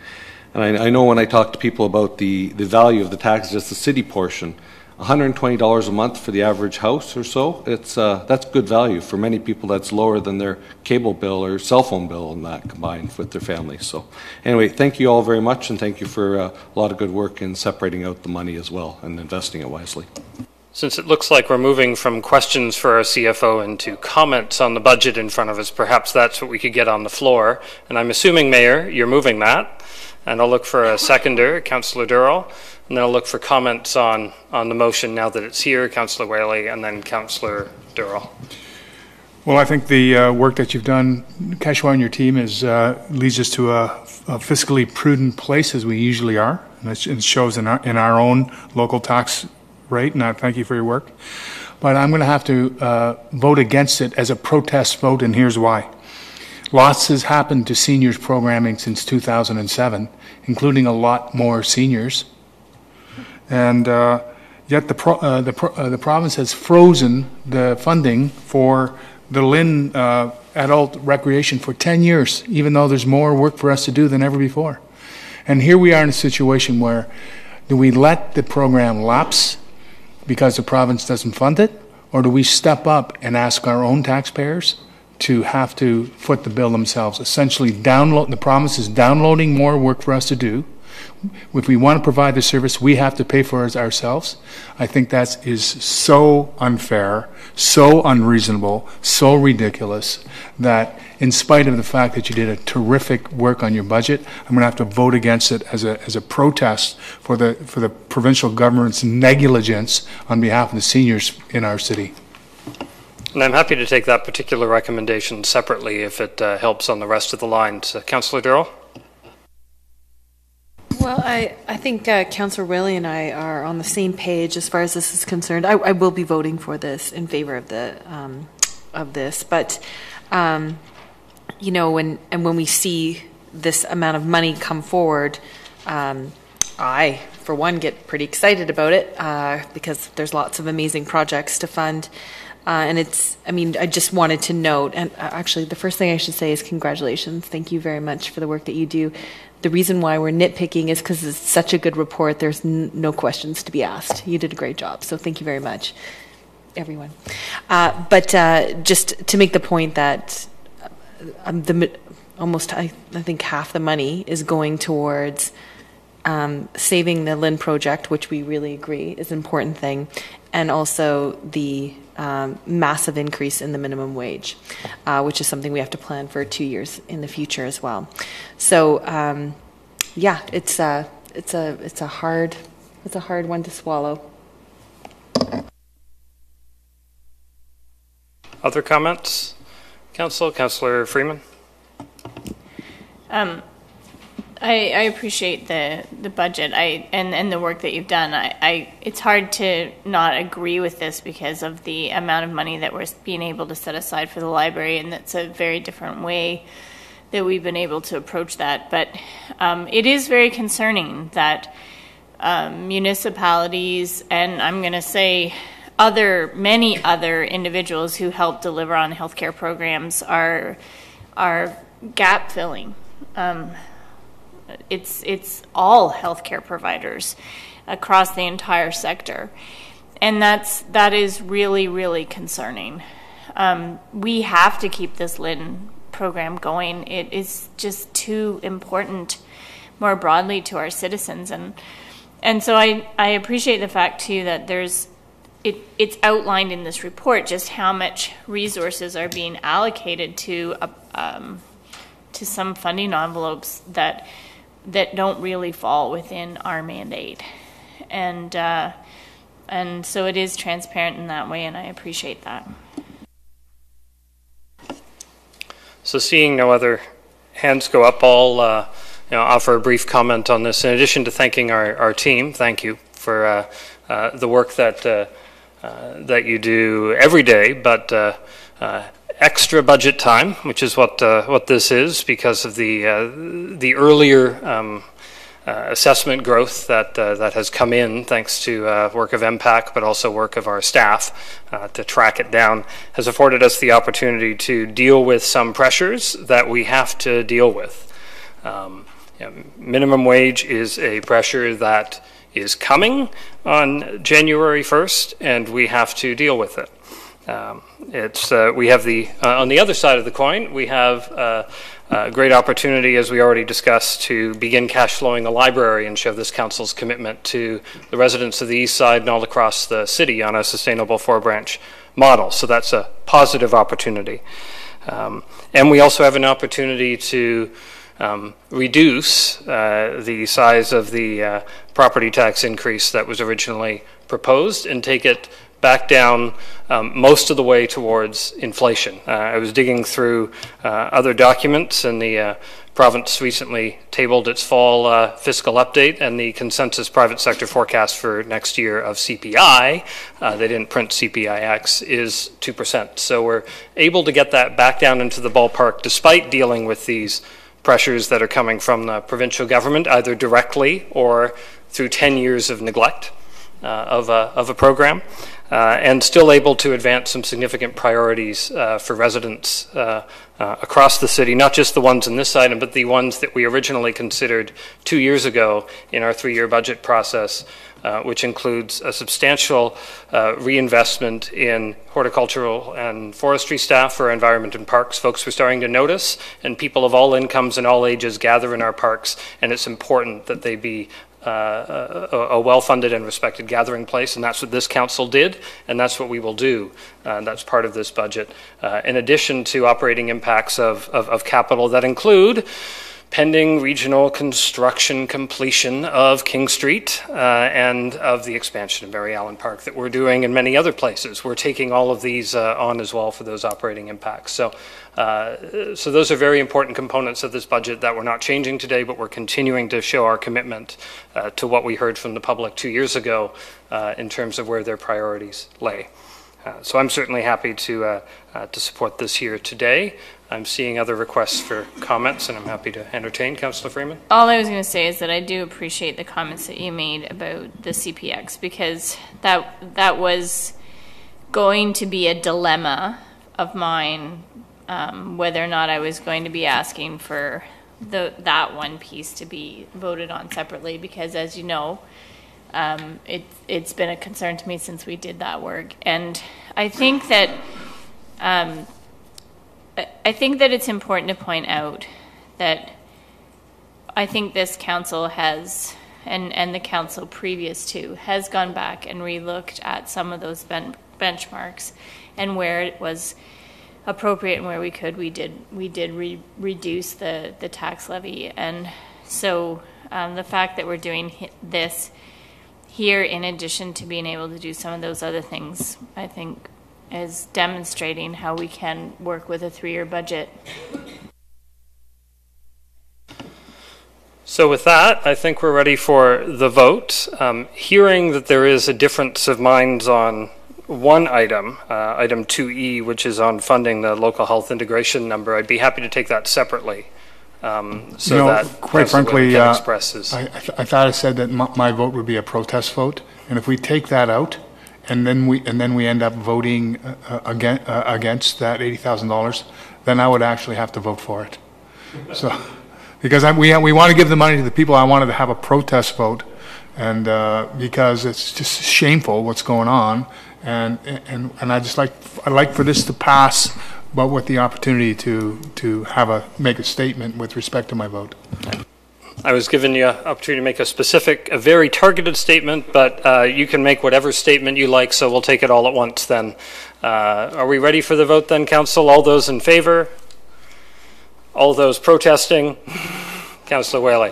And I know when I talk to people about the value of the tax, just the city portion, $120 a month for the average house or so, that's good value. For many people, that's lower than their cable bill or cell phone bill, and that combined with their families. So anyway, thank you all very much, and thank you for a lot of good work in separating out the money as well and investing it wisely. Since it looks like we're moving from questions for our CFO into comments on the budget in front of us, perhaps that's what we could get on the floor. And I'm assuming, Mayor, you're moving that. And I'll look for a seconder, Councillor Durrell, and then I'll look for comments on the motion now that it's here, Councillor Whaley, and then Councillor Durrell. Well, I think the work that you've done, Kashwa and your team, leads us to a fiscally prudent place, as we usually are, and it shows in our own local tax rate, and I thank you for your work. But I'm going to have to vote against it as a protest vote, and here's why. Lots has happened to seniors programming since 2007, including a lot more seniors. And yet the province has frozen the funding for the Lynn adult recreation for 10 years, even though there's more work for us to do than ever before. And here we are in a situation where do we let the program lapse because the province doesn't fund it, or do we step up and ask our own taxpayers to have to foot the bill themselves? Essentially, the province is downloading more work for us to do. If we want to provide the service, we have to pay for it ourselves. I think that is so unfair, so unreasonable, so ridiculous that in spite of the fact that you did a terrific work on your budget, I'm going to have to vote against it as a protest for the provincial government's negligence on behalf of the seniors in our city. And I'm happy to take that particular recommendation separately if it helps on the rest of the line. So, Councillor Durrell? Well, I think Councillor Whaley and I are on the same page as far as this is concerned. I will be voting for this, in favor of this. But, when we see this amount of money come forward, I, for one, get pretty excited about it because there's lots of amazing projects to fund. And I just wanted to note, and actually the first thing I should say is congratulations. Thank you very much for the work that you do. The reason why we're nitpicking is because it's such a good report. There's no questions to be asked. You did a great job. So thank you very much, everyone. But just to make the point that I think half the money is going towards saving the Lynn project, which we really agree is an important thing, and also the massive increase in the minimum wage, which is something we have to plan for 2 years in the future as well. So, it's a hard one to swallow. Other comments, Councillor Freeman? I appreciate the budget and the work that you've done. It's hard to not agree with this because of the amount of money that we're being able to set aside for the library, and that's a very different way that we've been able to approach that. But it is very concerning that municipalities, and I'm going to say many other individuals who help deliver on healthcare programs are gap filling. It's all healthcare providers across the entire sector, and that is really, really concerning. We have to keep this LIN program going. It is just too important more broadly to our citizens, and so I appreciate the fact too that it's outlined in this report just how much resources are being allocated to some funding envelopes that don't really fall within our mandate, and so it is transparent in that way, and I appreciate that. So seeing no other hands go up, I'll offer a brief comment on this. In addition to thanking our team, thank you for the work that you do every day, but extra budget time, which is what this is, because of the earlier assessment growth that has come in, thanks to work of MPAC, but also work of our staff to track it down, has afforded us the opportunity to deal with some pressures that we have to deal with. Minimum wage is a pressure that is coming on January 1st, and we have to deal with it. We have on the other side of the coin, we have a great opportunity, as we already discussed, to begin cash flowing the library and show this council's commitment to the residents of the east side and all across the city on a sustainable 4-branch model. So that's a positive opportunity. And we also have an opportunity to reduce the size of the property tax increase that was originally proposed and take it back down most of the way towards inflation. I was digging through other documents, and the province recently tabled its fall fiscal update, and the consensus private sector forecast for next year of CPI, they didn't print CPIX, is 2%. So we're able to get that back down into the ballpark despite dealing with these pressures that are coming from the provincial government, either directly or through 10 years of neglect of a program, and still able to advance some significant priorities for residents across the city, not just the ones in this item, but the ones that we originally considered 2 years ago in our 3-year budget process, which includes a substantial reinvestment in horticultural and forestry staff for environment and parks. Folks were starting to notice, and people of all incomes and all ages gather in our parks, and it's important that they be a well-funded and respected gathering place, and that's what this council did, and that's what we will do. That's part of this budget. In addition to operating impacts of capital that include pending regional construction completion of King Street and of the expansion of Mary Allen Park that we're doing in many other places. We're taking all of these on as well for those operating impacts. So those are very important components of this budget that we're not changing today, but we're continuing to show our commitment to what we heard from the public 2 years ago in terms of where their priorities lay. So I'm certainly happy to support this here today. I'm seeing other requests for comments, and I'm happy to entertain. Councillor Freeman? All I was going to say is that I do appreciate the comments that you made about the CPX, because that was going to be a dilemma of mine, whether or not I was going to be asking for that one piece to be voted on separately, because as you know, it's been a concern to me since we did that work. And I think that it's important to point out that I think this council has, and the council previous to, has gone back and relooked at some of those benchmarks, and where it was appropriate and where we could, we did reduce the tax levy. And so the fact that we're doing this here, in addition to being able to do some of those other things, I think is demonstrating how we can work with a 3-year budget. So with that, I think we're ready for the vote. Hearing that there is a difference of minds on one item, item 2E, which is on funding the local health integration number, I'd be happy to take that separately. That quite frankly, can express his... I thought I said that my vote would be a protest vote, and if we take that out, and then we end up voting against that $80,000, then I would actually have to vote for it. So, because we want to give the money to the people, I wanted to have a protest vote, and because it's just shameful what's going on, and I'd like for this to pass, but with the opportunity to make a statement with respect to my vote. I was given you an opportunity to make a very targeted statement, but you can make whatever statement you like, so we'll take it all at once then. Are we ready for the vote then, Council? All those in favor? All those protesting? Councillor Whaley.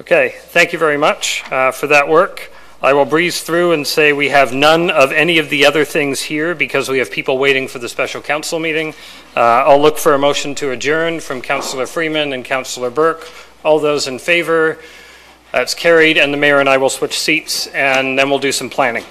Okay, thank you very much for that work. I will breeze through and say we have none of any of the other things here because we have people waiting for the special council meeting. I'll look for a motion to adjourn from Councillor Freeman and Councillor Burke. All those in favor? That's carried, and the mayor and I will switch seats, and then we'll do some planning.